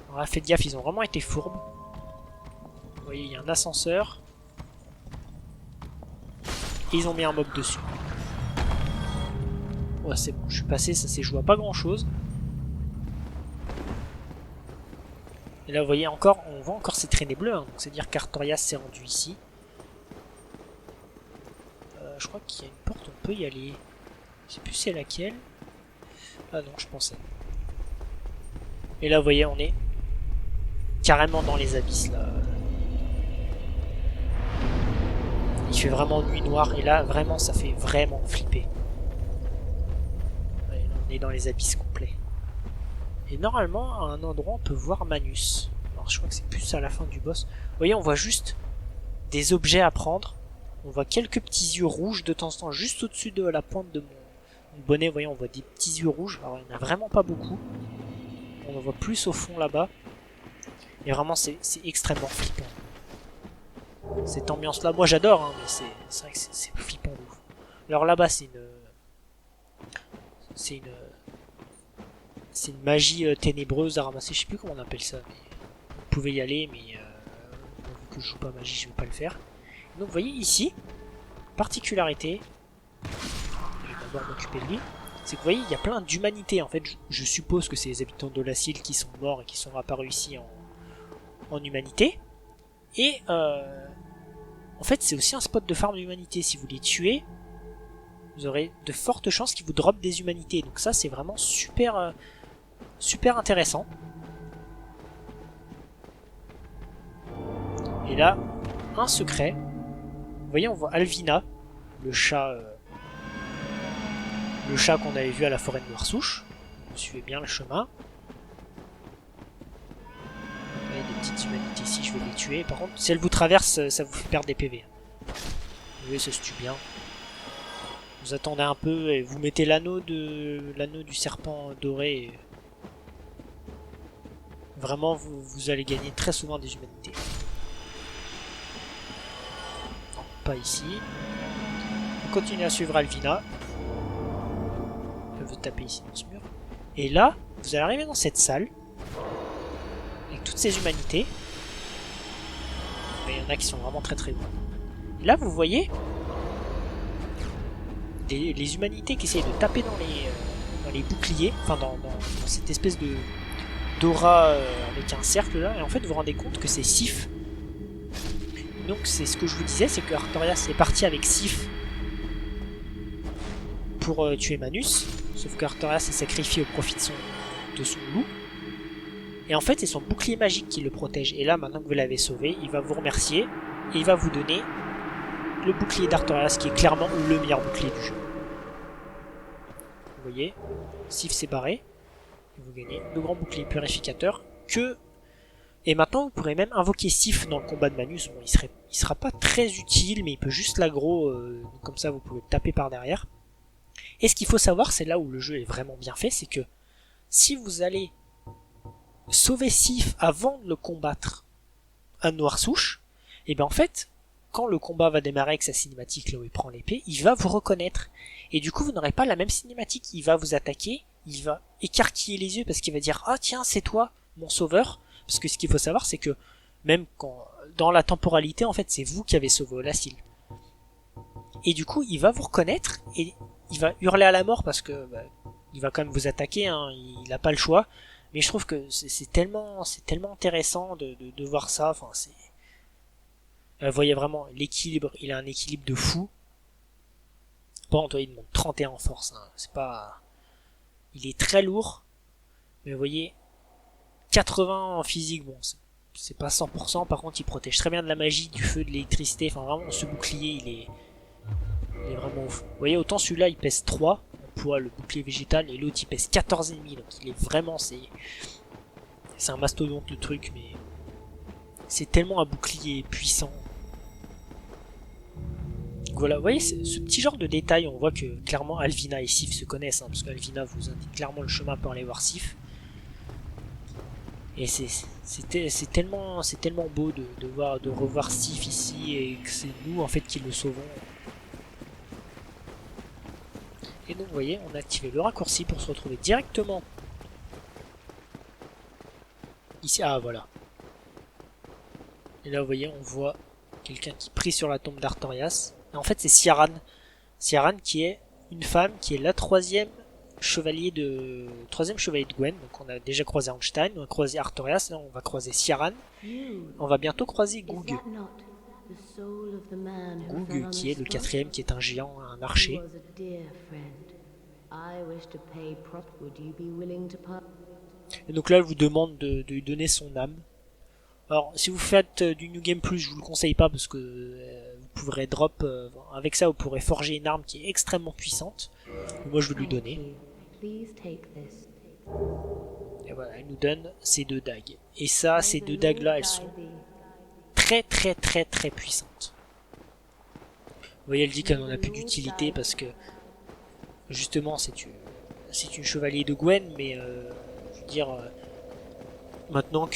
Alors là, faites gaffe, ils ont vraiment été fourbes. Vous voyez, il y a un ascenseur. Et ils ont mis un mob dessus. Ouais, c'est bon, je suis passé, ça s'est joué à pas grand chose. Et là, vous voyez, encore, on voit encore ces traînées bleues. Hein, donc, c'est-à-dire qu'Artorias s'est rendu ici. Je crois qu'il y a une porte, on peut y aller. Je sais plus c'est laquelle. Ah non, je pensais. Et là, vous voyez, on est carrément dans les abysses, là. Il fait vraiment nuit noire, et là, vraiment, ça fait vraiment flipper. Ouais, là, on est dans les abysses complets. Et normalement, à un endroit, on peut voir Manus. Alors, je crois que c'est plus à la fin du boss. Vous voyez, on voit juste des objets à prendre. On voit quelques petits yeux rouges de temps en temps, juste au-dessus de la pointe de mon bonnet. Vous voyez, on voit des petits yeux rouges. Alors, il n'y en a vraiment pas beaucoup. On en voit plus au fond là-bas. Et vraiment, c'est extrêmement flippant. Cette ambiance-là, moi j'adore, hein, mais c'est vrai que c'est flippant de ouf. Alors là-bas, c'est une magie ténébreuse à ramasser. Je sais plus comment on appelle ça. Mais vous pouvez y aller, mais vu que je joue pas magie, je vais pas le faire. Donc vous voyez ici, particularité, je vais d'abord m'occuper de lui, c'est que vous voyez, il y a plein d'humanités. En fait, je suppose que c'est les habitants de l'asile qui sont morts et qui sont apparus ici en humanité. Et en fait, c'est aussi un spot de farm d'humanité. Si vous les tuez, vous aurez de fortes chances qu'il vous drop des humanités. Donc ça, c'est vraiment super, super intéressant. Et là, un secret. Vous voyez, on voit Alvina, le chat qu'on avait vu à la forêt de Noirsouche. Vous suivez bien le chemin. Vous voyez des petites humanités ici, je vais les tuer. Par contre, si elles vous traversent, ça vous fait perdre des PV. Vous voyez, ça se tue bien. Vous attendez un peu et vous mettez l'anneau du serpent doré. Et vraiment, vous allez gagner très souvent des humanités. Non, pas ici. On continue à suivre Alvina. Elle veut taper ici dans ce mur. Et là, vous allez arriver dans cette salle. Avec toutes ces humanités. Mais il y en a qui sont vraiment très très loin. Et là, vous voyez les humanités qui essayent de taper dans les boucliers. Enfin, dans cette espèce de d'aura avec un cercle là. Et en fait, vous vous rendez compte que c'est Sif. Donc, c'est ce que je vous disais, c'est que Artorias est parti avec Sif pour tuer Manus. Sauf que Artorias s'est sacrifié au profit de son loup. Et en fait, c'est son bouclier magique qui le protège. Et là, maintenant que vous l'avez sauvé, il va vous remercier. Et il va vous donner le bouclier d'Artorias, qui est clairement le meilleur bouclier du jeu. Vous voyez, Sif s'est barré. Et vous gagnez le grand bouclier purificateur que... Et maintenant, vous pourrez même invoquer Sif dans le combat de Manus. Bon, il sera pas très utile, mais il peut juste l'aggro. Comme ça, vous pouvez le taper par derrière. Et ce qu'il faut savoir, c'est là où le jeu est vraiment bien fait, c'est que si vous allez sauver Sif avant de le combattre à Noirsouche, et bien en fait, quand le combat va démarrer avec sa cinématique là où il prend l'épée, il va vous reconnaître. Et du coup, vous n'aurez pas la même cinématique. Il va vous attaquer, il va écarquiller les yeux parce qu'il va dire « Ah tiens, c'est toi, mon sauveur !» Parce que ce qu'il faut savoir, c'est que même quand dans la temporalité, en fait, c'est vous qui avez sauvé Olassil. Et du coup, il va vous reconnaître et il va hurler à la mort parce que il va quand même vous attaquer, hein, il n'a pas le choix. Mais je trouve que c'est tellement intéressant de voir ça. Enfin, vous voyez vraiment l'équilibre, il a un équilibre de fou. Bon, il monte 31 en force, hein. C'est pas, il est très lourd, mais vous voyez 80 en physique, bon, c'est pas 100%. Par contre, il protège très bien de la magie, du feu, de l'électricité. Enfin, vraiment, ce bouclier, il est vraiment ouf. Vous voyez, autant celui-là, il pèse 3 en poids, le bouclier végétal, et l'autre, il pèse 14,5. Donc, il est vraiment, c'est un mastodonte, le truc, mais c'est tellement un bouclier puissant. Voilà, vous voyez, ce petit genre de détail, on voit que clairement Alvina et Sif se connaissent, hein, parce qu'Alvina vous indique clairement le chemin pour aller voir Sif. Et c'est tellement beau de revoir Sif ici, et que c'est nous en fait qui le sauvons. Et donc vous voyez, on a activé le raccourci pour se retrouver directement ici. Ah voilà. Et là vous voyez, on voit quelqu'un qui prie sur la tombe d'Artorias. En fait, c'est Ciaran. Ciaran qui est une femme qui est la troisième chevalier de Gwen. Donc on a déjà croisé Einstein, on a croisé Artorias, là on va croiser Ciaran. On va bientôt croiser Goug. Goug qui est le quatrième, qui est un géant, un archer. Et donc là, elle vous demande de lui donner son âme. Alors, si vous faites du New Game Plus, je vous le conseille pas parce que vous pourrez drop avec ça, vous pourrez forger une arme qui est extrêmement puissante. Moi, je vais lui donner. Et voilà, elle nous donne ces deux dagues. Et ça, ces deux dagues là, elles sont très puissantes. Vous voyez, elle dit qu'elle n'en a plus d'utilité parce que justement, c'est une chevalier de Gwen, mais je veux dire. Maintenant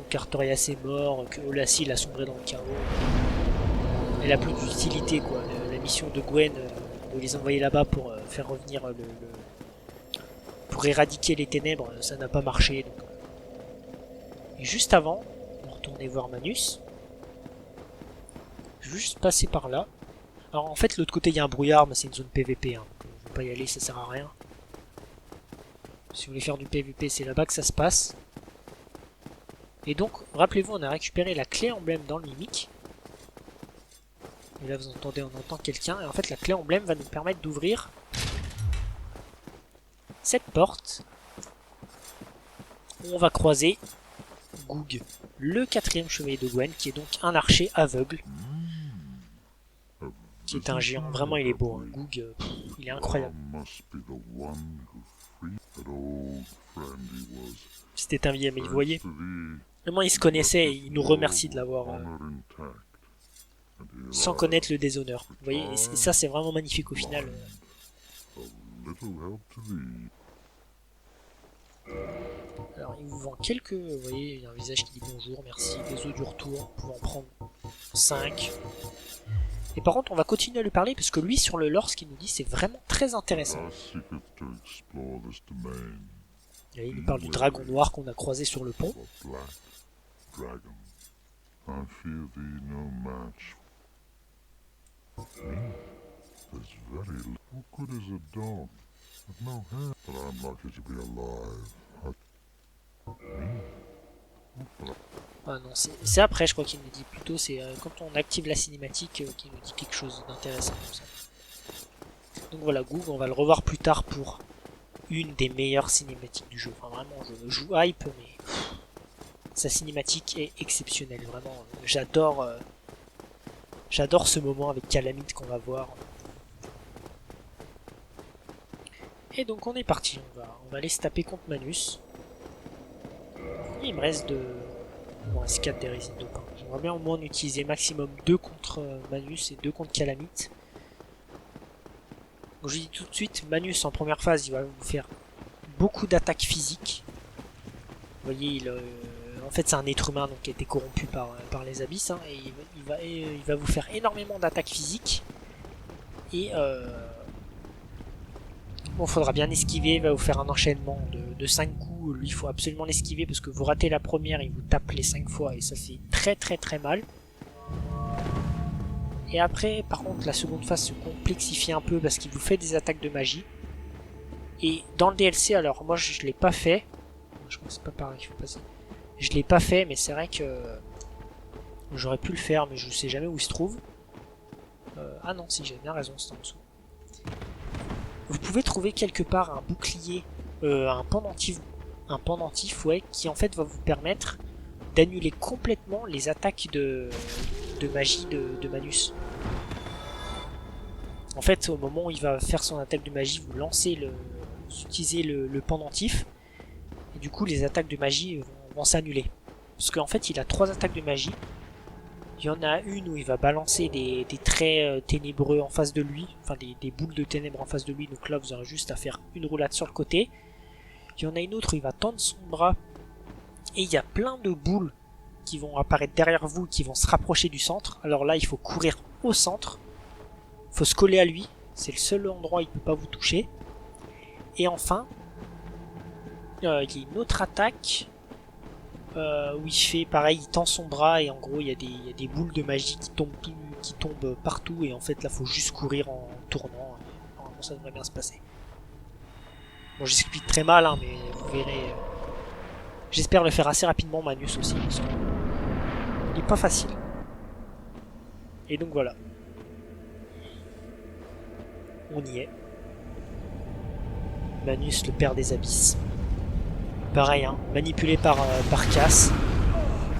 qu'Artorias est mort, que Olassil a sombré dans le chaos, elle a plus d'utilité quoi. La mission de Gwen de les envoyer là-bas pour faire revenir pour éradiquer les ténèbres, ça n'a pas marché. Donc. Et juste avant, on va retourner voir Manus. Je vais juste passer par là. Alors en fait, l'autre côté il y a un brouillard, mais c'est une zone PVP. Hein. Je ne vais pas y aller, ça sert à rien. Si vous voulez faire du PVP, c'est là-bas que ça se passe. Et donc, rappelez-vous, on a récupéré la clé emblème dans le mimique. Et là vous entendez, on entend quelqu'un. Et en fait la clé emblème va nous permettre d'ouvrir cette porte. On va croiser Goog, le 4e chevalier de Gwen, qui est donc un archer aveugle. Qui est un géant. Vraiment il est beau, hein. Goog, il est incroyable. C'était un vieil, mais vous voyez, vraiment ils se connaissaient et ils nous remercient de l'avoir sans connaître le déshonneur. Vous voyez, et ça c'est vraiment magnifique au final. Alors il vous vend quelques, vous voyez, il y a un visage qui dit bonjour, merci, des os du retour, vous pouvez en prendre 5. Et par contre on va continuer à lui parler parce que lui sur le lore ce qu'il nous dit c'est vraiment très intéressant. Et il nous parle du dragon noir qu'on a croisé sur le pont. Ah non, c'est après je crois qu'il nous dit plutôt, c'est quand on active la cinématique qu'il nous dit quelque chose d'intéressant comme ça. Donc voilà, Goog, on va le revoir plus tard pour une des meilleures cinématiques du jeu. Enfin vraiment, je joue hype, mais sa cinématique est exceptionnelle. Vraiment, j'adore ce moment avec Calamite qu'on va voir. Et donc on est parti, on va aller se taper contre Manus. Et il me reste il me reste 4 des résines de pain. J'aimerais bien au moins en utiliser maximum 2 contre Manus et 2 contre Calamite. Donc je dis tout de suite, Manus en première phase, il va vous faire beaucoup d'attaques physiques. Vous voyez, en fait c'est un être humain donc, qui a été corrompu par les abysses. Hein, et il va vous faire énormément d'attaques physiques. Et bon, faudra bien esquiver, il va vous faire un enchaînement de 5 coups. Lui, il faut absolument l'esquiver parce que vous ratez la première, il vous tape les 5 fois et ça fait très très très mal. Et après, par contre, la seconde phase se complexifie un peu parce qu'il vous fait des attaques de magie. Et dans le DLC, alors moi je l'ai pas fait. Je crois que c'est pas par là qu'il faut passer. Je l'ai pas fait, mais c'est vrai que j'aurais pu le faire, mais je sais jamais où il se trouve. Ah non, si, j'ai bien raison, c'est en dessous. Vous pouvez trouver quelque part un bouclier, un pendentif, ouais, qui en fait va vous permettre d'annuler complètement les attaques de magie de Manus. En fait, au moment où il va faire son attaque de magie, vous utilisez le pendentif, et du coup les attaques de magie vont s'annuler. Parce qu'en fait il a 3 attaques de magie. Il y en a une où il va balancer des traits ténébreux en face de lui, enfin des boules de ténèbres en face de lui, donc là vous aurez juste à faire une roulade sur le côté. Il y en a une autre où il va tendre son bras, et il y a plein de boules qui vont apparaître derrière vous, qui vont se rapprocher du centre. Alors là il faut courir au centre, il faut se coller à lui, c'est le seul endroit où il ne peut pas vous toucher. Et enfin, il y a une autre attaque où il fait pareil, il tend son bras et en gros il y a des boules de magie qui tombent partout et en fait là faut juste courir en tournant. Normalement ça devrait bien se passer. Bon, j'explique très mal hein, mais vous verrez. J'espère le faire assez rapidement Manus aussi parce que il est pas facile. Et donc voilà. On y est. Manus, le père des abysses. Pareil, hein, manipulé par Cass.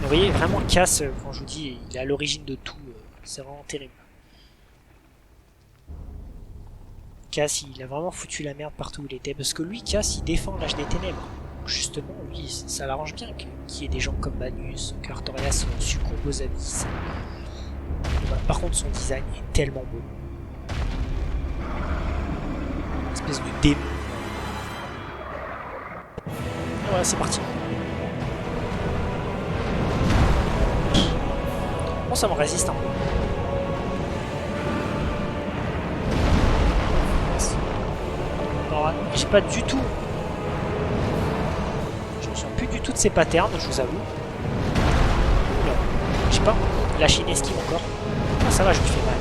Vous voyez, vraiment Cass, quand je vous dis, il est à l'origine de tout. C'est vraiment terrible. Cass, il a vraiment foutu la merde partout où il était. Parce que lui, Cass, il défend l'âge des ténèbres. Justement, lui, ça l'arrange bien qu'il y ait des gens comme Manus, qu'Artorias succombe aux abysses. Voilà. Par contre, son design est tellement beau. Une espèce de démon. Voilà, c'est parti. Bon, ça me résiste un peu. Alors, j'ai pas du tout... Je me souviens plus du tout de ces patterns, je vous avoue. Oula. Je sais pas, la Chine esquive encore. Ah, ça va, je lui fais mal.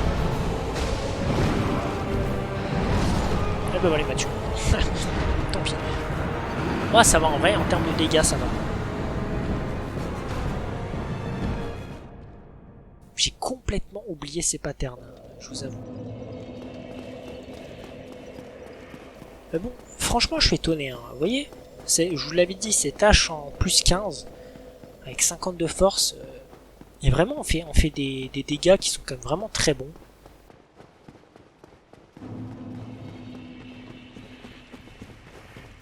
Eh ben voilà, Mathieu. Tant pis. Moi ça va en vrai, en termes de dégâts ça va. J'ai complètement oublié ces patterns, je vous avoue. Mais bon, franchement, je suis étonné. Vous voyez, je vous l'avais dit, c'est tâche en plus 15, avec 50 de force. Et vraiment, on fait des dégâts qui sont quand même vraiment très bons.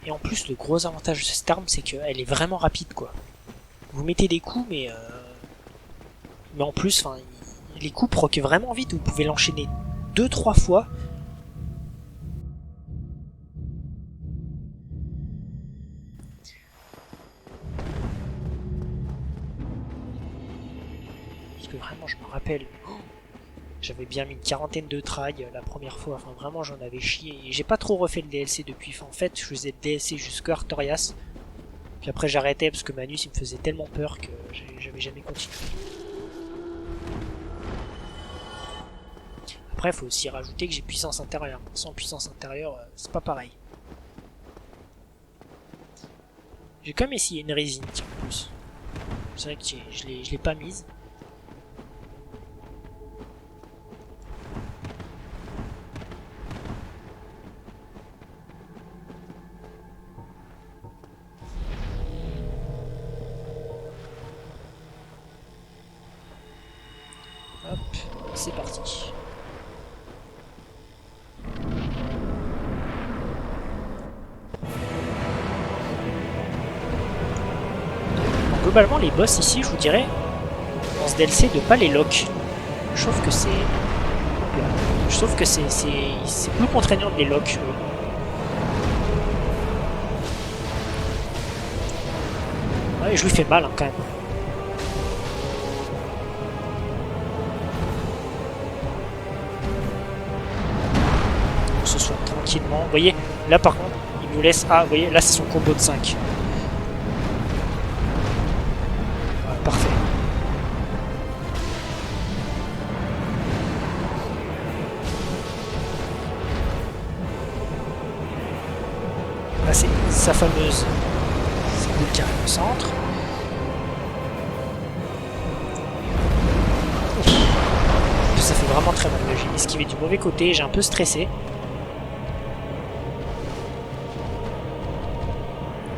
Et en plus, le gros avantage de cette arme, c'est qu'elle est vraiment rapide, quoi. Vous mettez des coups, mais en plus, enfin, les coups proquent vraiment vite. Vous pouvez l'enchaîner 2-3 fois. Parce que vraiment, je me rappelle, j'avais bien mis une quarantaine de trags la première fois. Enfin, vraiment, j'en avais chié. Et j'ai pas trop refait le DLC depuis. Enfin, en fait, je faisais le DLC jusqu'à Artorias. Puis après, j'arrêtais parce que Manus, il me faisait tellement peur que j'avais jamais continué. Après, il faut aussi rajouter que j'ai puissance intérieure. Sans puissance intérieure, c'est pas pareil. J'ai quand même essayé une résine, tiens, en plus. C'est vrai que je l'ai pas mise. Hop, c'est parti. Donc, globalement, les boss ici, je vous dirais, dans ce DLC, de pas les lock. Je trouve que c'est... Je trouve que c'est plus contraignant de les lock. Ouais, je lui fais mal, hein, quand même. Se soigne tranquillement. Vous voyez, là par contre, il nous laisse... Ah, vous voyez, là c'est son combo de 5. Voilà, parfait. Là c'est sa fameuse... C'est boule qui arrive au centre. Ça fait vraiment très mal. J'ai esquivé du mauvais côté, j'ai un peu stressé.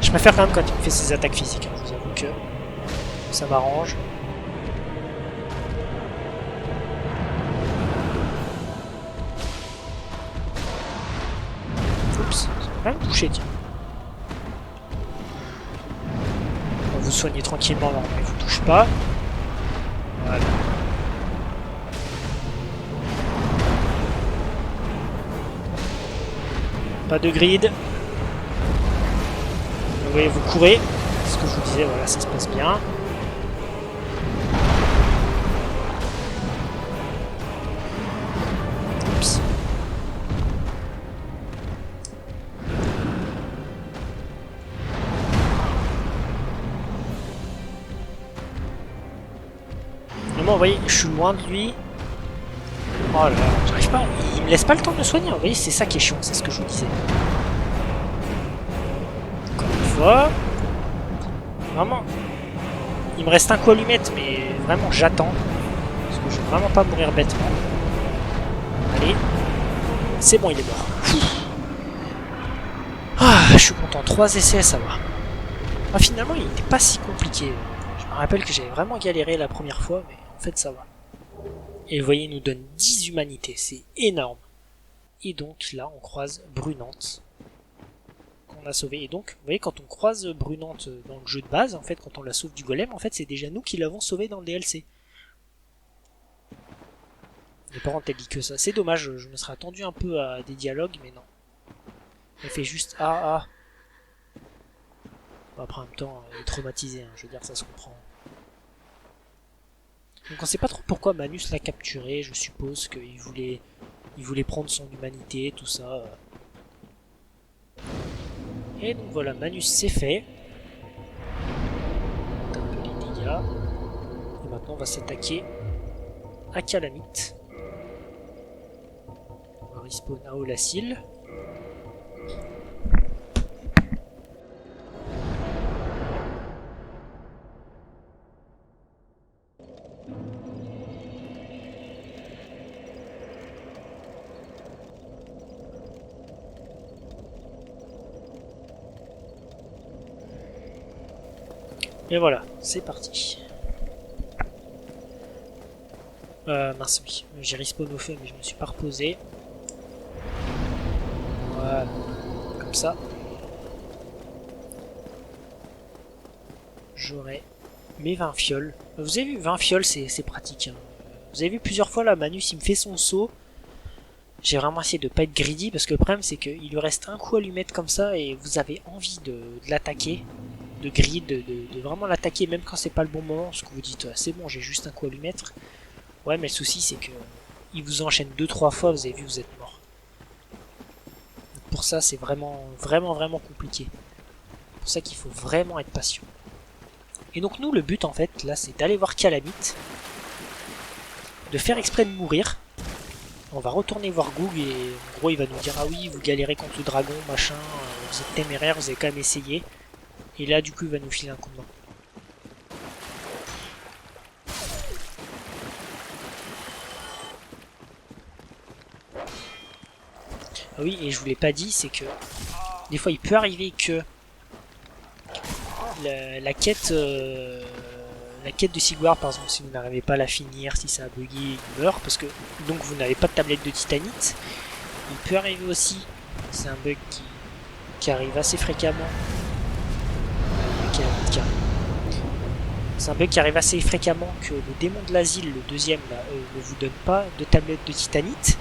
Je préfère quand même quand il me fait ses attaques physiques. Je vous avoue que ça m'arrange. Oups, ça va même toucher, tiens. On vous soignez tranquillement, non, mais vous touche pas. Voilà. Pas de grid. Vous voyez, vous courez. C'est ce que je vous disais, voilà, ça se passe bien. Oups. Mais moi, vous voyez, je suis loin de lui. Oh là là, j'arrive pas. Il me laisse pas le temps de me soigner. Vous voyez, c'est ça qui est chiant, c'est ce que je vous disais. Vraiment, il me reste un coup à lui mettre, mais vraiment j'attends. Parce que je veux vraiment pas mourir bêtement. Allez, c'est bon, il est mort. Ah, je suis content, 3 essais, ça va. Ah, finalement, il n'était pas si compliqué. Je me rappelle que j'avais vraiment galéré la première fois, mais en fait, ça va. Et vous voyez, il nous donne 10 humanités, c'est énorme. Et donc là, on croise Brunante. On a sauvé. Et donc, vous voyez, quand on croise Brunante dans le jeu de base, en fait, quand on la sauve du golem, en fait, c'est déjà nous qui l'avons sauvée dans le DLC. Mais par contre, elle dit que ça. C'est dommage, je me serais attendu un peu à des dialogues, mais non. Elle fait juste ah. Bon, après, en même temps, elle est traumatisée, hein, je veux dire, ça se comprend. Donc on sait pas trop pourquoi Manus l'a capturé, je suppose qu'il voulait prendre son humanité, tout ça. Et donc voilà, Manus c'est fait. On tape les dégâts. Et maintenant on va s'attaquer à Calamite. On va respawn à Olassil. Et voilà, c'est parti. Mince, oui, j'ai respawn au feu, mais je me suis pas reposé. Voilà, comme ça. J'aurai mes 20 fioles. Vous avez vu, 20 fioles, c'est pratique. Hein. Vous avez vu plusieurs fois là, Manus, il me fait son saut. J'ai vraiment essayé de pas être greedy, parce que le problème, c'est qu'il lui reste un coup à lui mettre comme ça, et vous avez envie de l'attaquer. De grid, de vraiment l'attaquer, même quand c'est pas le bon moment, parce que vous dites, c'est bon, j'ai juste un coup à lui mettre. Ouais, mais le souci, c'est que il vous enchaîne 2-3 fois, vous avez vu, vous êtes mort. Donc pour ça, c'est vraiment compliqué. C'est pour ça qu'il faut vraiment être patient. Et donc nous, le but, en fait, là, c'est d'aller voir Calamite, de faire exprès de mourir. On va retourner voir Goog, et en gros, il va nous dire, ah oui, vous galérez contre le dragon, machin, vous êtes téméraire, vous avez quand même essayé. Et là, du coup, il va nous filer un coup de main. Ah oui, et je vous l'ai pas dit, c'est que des fois il peut arriver que la quête de Sigward, par exemple, si vous n'arrivez pas à la finir, si ça a bugué, il meurt, parce que donc vous n'avez pas de tablette de titanite. Il peut arriver aussi, c'est un bug qui arrive assez fréquemment. C'est un bug qui arrive assez fréquemment que le démon de l'asile, le deuxième, là, ne vous donne pas de tablette de titanite.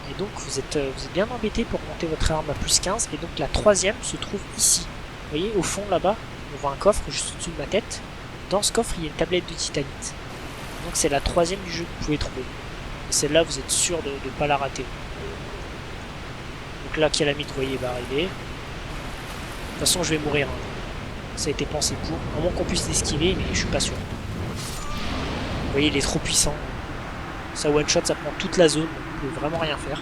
Et donc vous êtes bien embêté pour monter votre arme à plus 15. Et donc la troisième se trouve ici. Vous voyez, au fond là-bas, on voit un coffre juste au-dessus de ma tête. Dans ce coffre, il y a une tablette de titanite. Donc c'est la troisième du jeu que vous pouvez trouver. Et celle-là, vous êtes sûr de ne pas la rater. Donc là, Calamite, vous voyez, va arriver. De toute façon, je vais mourir. Hein. Ça a été pensé pour. À moins qu'on puisse l'esquiver, mais je suis pas sûr. Vous voyez, il est trop puissant. Ça one-shot, ça prend toute la zone, donc vous pouvez vraiment rien faire.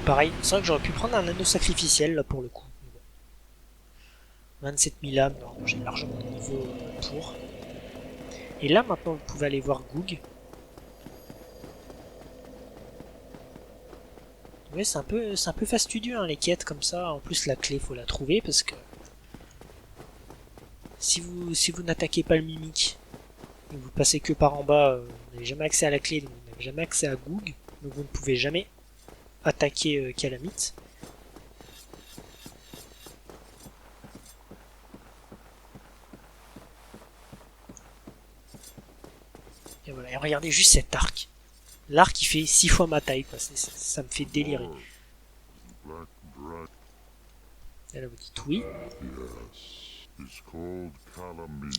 Pareil, c'est vrai que j'aurais pu prendre un anneau sacrificiel là pour le coup. 27 000 âmes, non, j'ai largement le niveau pour. Et là maintenant vous pouvez aller voir Goog. Oui, c'est un peu fastidieux hein, les quêtes comme ça. En plus la clé faut la trouver parce que si vous n'attaquez pas le mimique et que vous passez que par en bas, vous n'avez jamais accès à la clé, donc vous n'avez jamais accès à Goog, donc vous ne pouvez jamais attaquer Calamite. Et voilà, et regardez juste cet arc. L'arc il fait 6 fois ma taille, quoi. Ça me fait délirer. Et là vous dites oui.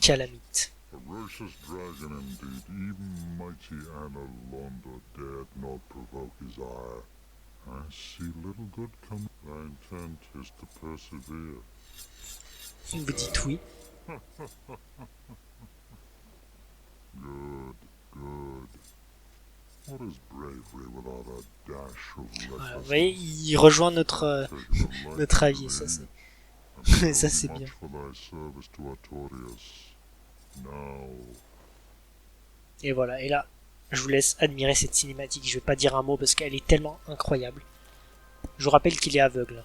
Calamite. Ferocious dragon indeed, even mighty Anna Londo dared not provoke his ire. I see little good come. Thy intent is to persevere. Vous dites oui. Good, good. What is bravery without a dash of Voilà, vous voyez, il rejoint notre avis, ça c'est ça c'est bien. Et voilà, et là, je vous laisse admirer cette cinématique. Je vais pas dire un mot parce qu'elle est tellement incroyable. Je vous rappelle qu'il est aveugle.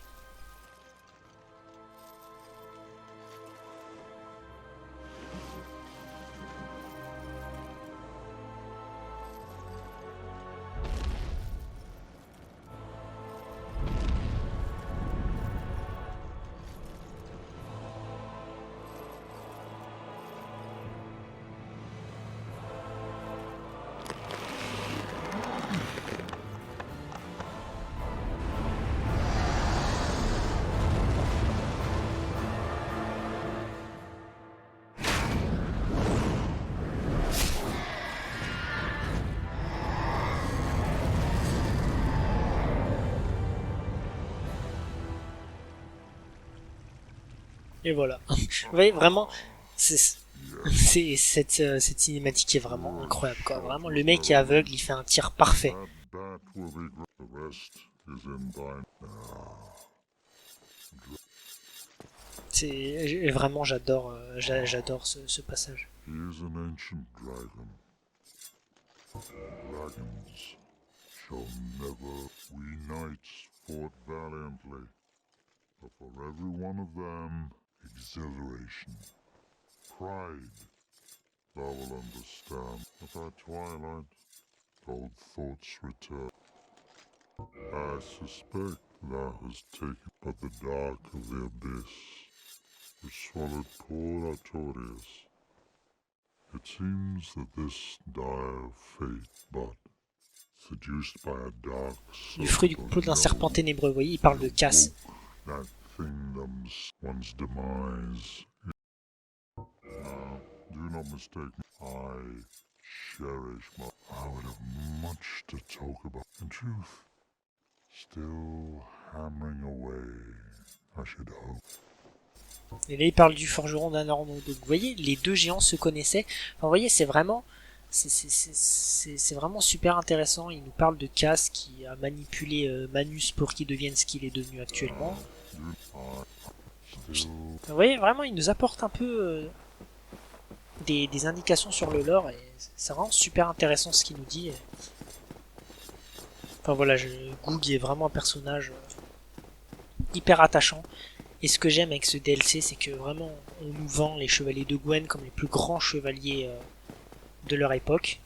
Et voilà. Vous voyez, vraiment, cette cinématique est vraiment incroyable, quoi. Vraiment, le mec est aveugle, il fait un tir parfait. Vraiment, j'adore ce passage. Shall never we knights fought valiantly. But for every one of them, exhilaration, pride, thou will understand. At thy twilight, old thoughts return. I suspect thou hast taken but the dark of the abyss, which swallowed poor Artorias. It seems that this dire fate, but seduced by a dark Du fruit du complot d'un serpent ténébreux, vous voyez, il parle de casse. that kingdom's once demise. Now, do not mistake me. I cherish my... I would have much to talk about. In truth, still hammering away, I should hope. Et là, il parle du forgeron d'Anorno. Donc, vous voyez, les deux géants se connaissaient. Enfin, vous voyez, c'est vraiment... C'est vraiment super intéressant. Il nous parle de Cass qui a manipulé Manus pour qu'il devienne ce qu'il est devenu actuellement. Vous voyez, vraiment, il nous apporte un peu des indications sur le lore. Et c'est vraiment super intéressant ce qu'il nous dit. Enfin voilà, Goog est vraiment un personnage hyper attachant. Et ce que j'aime avec ce DLC, c'est que vraiment, on nous vend les chevaliers de Gwen comme les plus grands chevaliers de leur époque.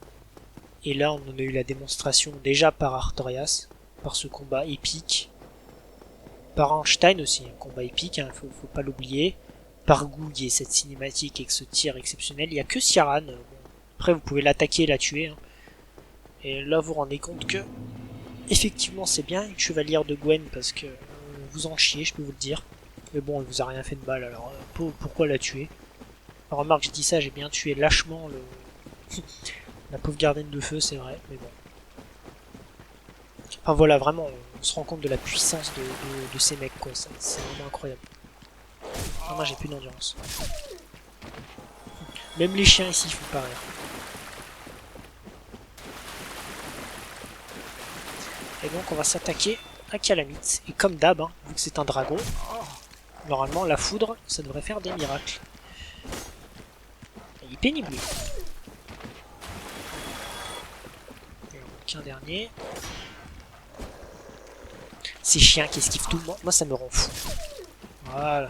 Et là, on en a eu la démonstration déjà par Artorias, par ce combat épique. Par Einstein aussi, un combat épique, hein, faut pas l'oublier. Par Goog et cette cinématique avec ce tir exceptionnel. Il n'y a que Ciaran. Bon, après, vous pouvez l'attaquer et la tuer. Hein. Et là, vous vous rendez compte que, effectivement, c'est bien une chevalière de Gwen parce que vous en chiez, je peux vous le dire. Mais bon, elle vous a rien fait de mal, alors pourquoi la tuer? Alors, remarque, je dis ça, j'ai bien tué lâchement la pauvre gardienne de feu, c'est vrai, mais bon. Enfin voilà, vraiment, on se rend compte de la puissance de ces mecs, quoi. C'est vraiment incroyable. Ah, moi, j'ai plus d'endurance. Même les chiens ici, ils font pas rire. Et donc, on va s'attaquer à Calamite. Et comme d'hab, hein, vu que c'est un dragon, normalement, la foudre, ça devrait faire des miracles. Il est pénible. Il en manque un dernier. Ces chiens qui esquivent tout, moi ça me rend fou. Voilà.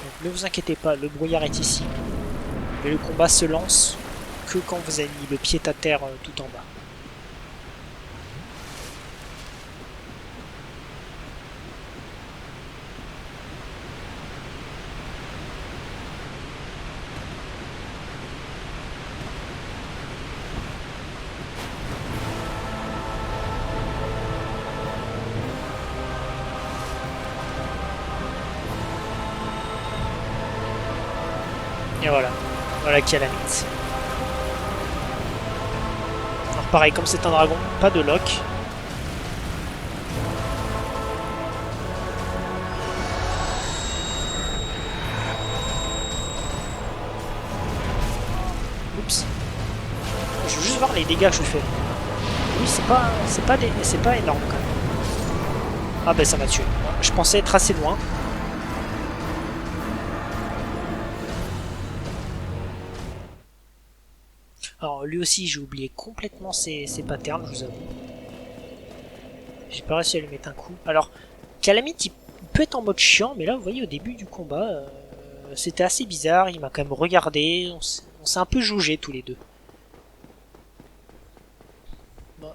Donc, ne vous inquiétez pas, le brouillard est ici. Mais le combat se lance que quand vous avez mis le pied à terre tout en bas. Et voilà qui a la mythe. Alors pareil, comme c'est un dragon, pas de lock. Oups. Je veux juste voir les dégâts que je fais. Oui, c'est pas énorme quand même. Ah ben ça m'a tué. Je pensais être assez loin. Alors lui aussi j'ai oublié complètement ses patterns, je vous avoue. J'ai pas réussi à lui mettre un coup. Alors Calamite il peut être en mode chiant, mais là vous voyez au début du combat c'était assez bizarre, il m'a quand même regardé, on s'est un peu jaugé tous les deux. Bon.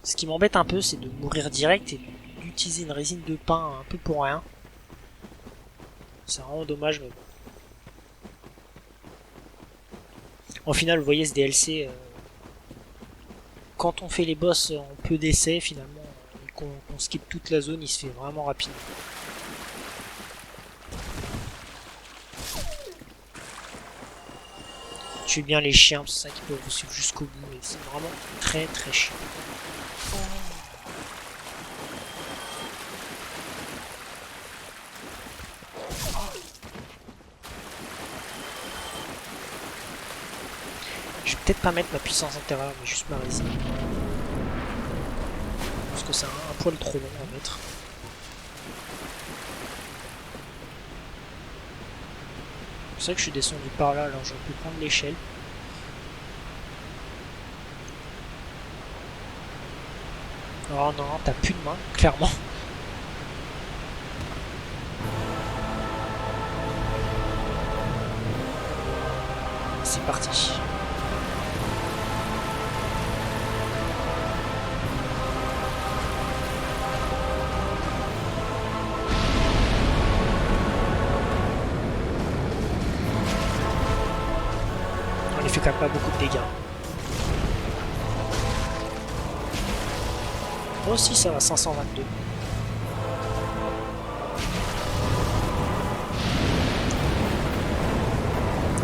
Ce qui m'embête un peu c'est de mourir direct et d'utiliser une résine de pain un peu pour rien. C'est vraiment dommage mais bon. Au final, vous voyez ce DLC, quand on fait les boss en peu d'essais, finalement, et qu'on skip toute la zone, il se fait vraiment rapidement. Tuez bien les chiens, c'est ça qui peut vous suivre jusqu'au bout, et c'est vraiment très très chiant. Je vais peut-être pas mettre ma puissance intérieure, mais juste ma résine. Parce que c'est un poil trop long à mettre. C'est vrai que je suis descendu par là, alors j'aurais pu prendre l'échelle. Oh non, t'as plus de main, clairement. C'est parti. On lui fait quand même pas beaucoup de dégâts. Moi aussi ça va, 522.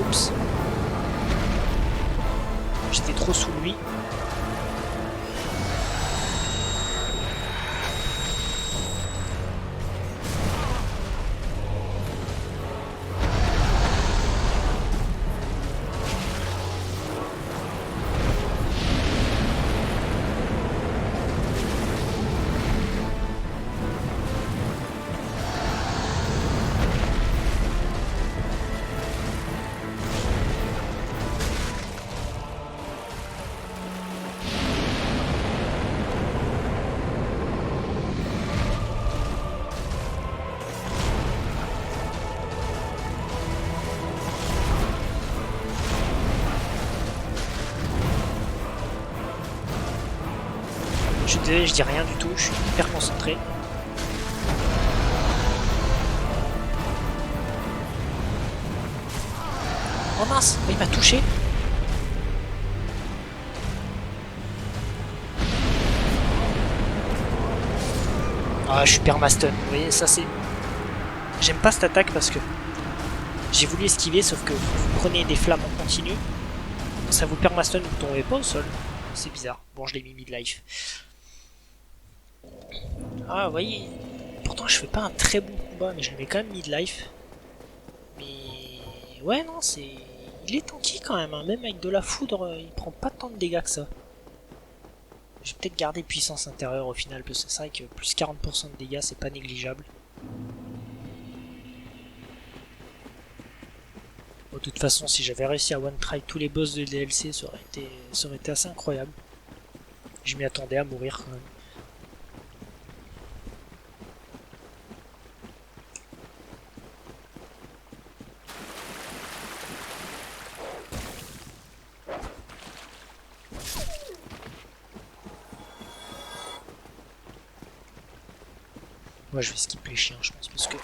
Oups. J'étais trop sous lui. Je suis désolé, je dis rien du tout, je suis hyper concentré. Oh mince, il m'a touché. Ah, je suis permastun, vous voyez, ça c'est... J'aime pas cette attaque parce que j'ai voulu esquiver, sauf que vous prenez des flammes en continu, ça vous permastun, vous tombez pas au sol. C'est bizarre. Bon, je l'ai mis mid-life. Ah, vous voyez, pourtant je fais pas un très bon combat, mais je le mets quand même mid-life. Mais ouais, non, c'est... Il est tanky quand même, hein. Même avec de la foudre, il prend pas tant de dégâts que ça. Je vais peut-être garder puissance intérieure au final, parce que c'est vrai que plus 40% de dégâts, c'est pas négligeable. Bon, de toute façon, si j'avais réussi à one-try tous les boss de DLC, ça aurait été assez incroyable. Je m'y attendais à mourir quand même. Moi je vais skip les chiens je pense parce que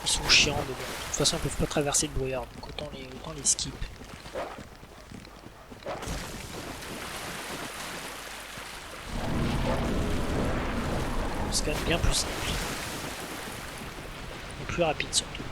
ils sont chiants mais bon, de toute façon ils peuvent pas traverser le brouillard donc autant les skip. C'est quand même bien plus simple. Et plus rapide surtout.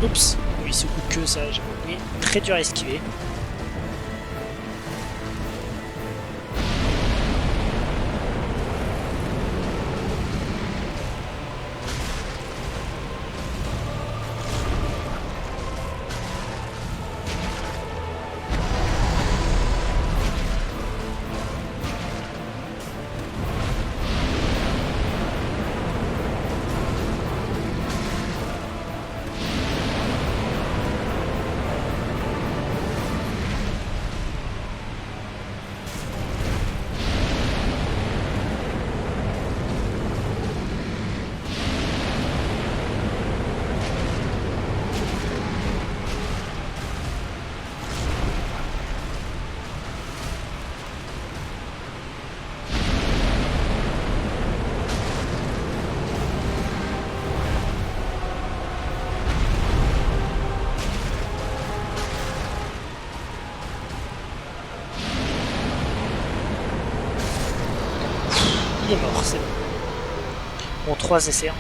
Oups, oui ce coup de queue ça j'ai oublié, très dur à esquiver. 3 essais. Hein.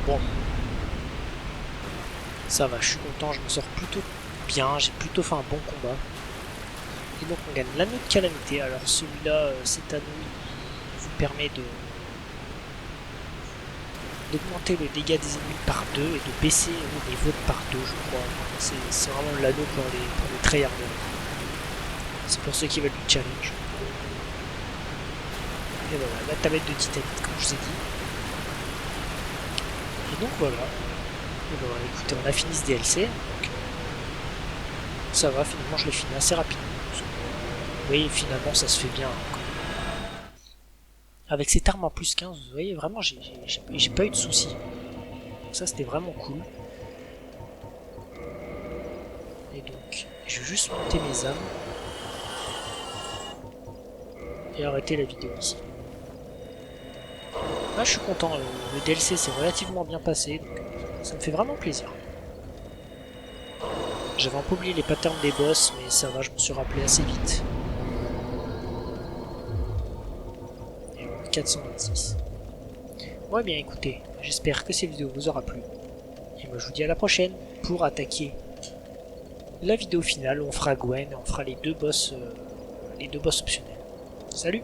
Bon. Ça va, je suis content, je me sors plutôt bien, j'ai plutôt fait un bon combat. Et donc on gagne l'anneau de calamité. Alors celui-là, cet anneau, il vous permet d'augmenter le dégât des ennemis par 2 et de baisser les vôtres par 2, je crois. C'est vraiment l'anneau pour les tryharders. C'est pour ceux qui veulent du challenge. Et voilà, la tablette de titanite, comme je vous ai dit. Et donc voilà. Et voilà, écoutez, on a fini ce DLC. Donc, ça va, finalement je l'ai fini assez rapidement. Oui, finalement ça se fait bien. Avec cette arme en plus 15, vous voyez, vraiment j'ai pas eu de soucis. Donc ça c'était vraiment cool. Et donc, je vais juste monter mes âmes. Et arrêter la vidéo ici. Là je suis content, le DLC s'est relativement bien passé, donc ça me fait vraiment plaisir. J'avais un peu oublié les patterns des boss, mais ça va, je m'en suis rappelé assez vite. Et 426. Ouais bien écoutez, j'espère que cette vidéo vous aura plu. Et moi je vous dis à la prochaine pour attaquer la vidéo finale où on fera Gwen et on fera les deux boss optionnels. Salut!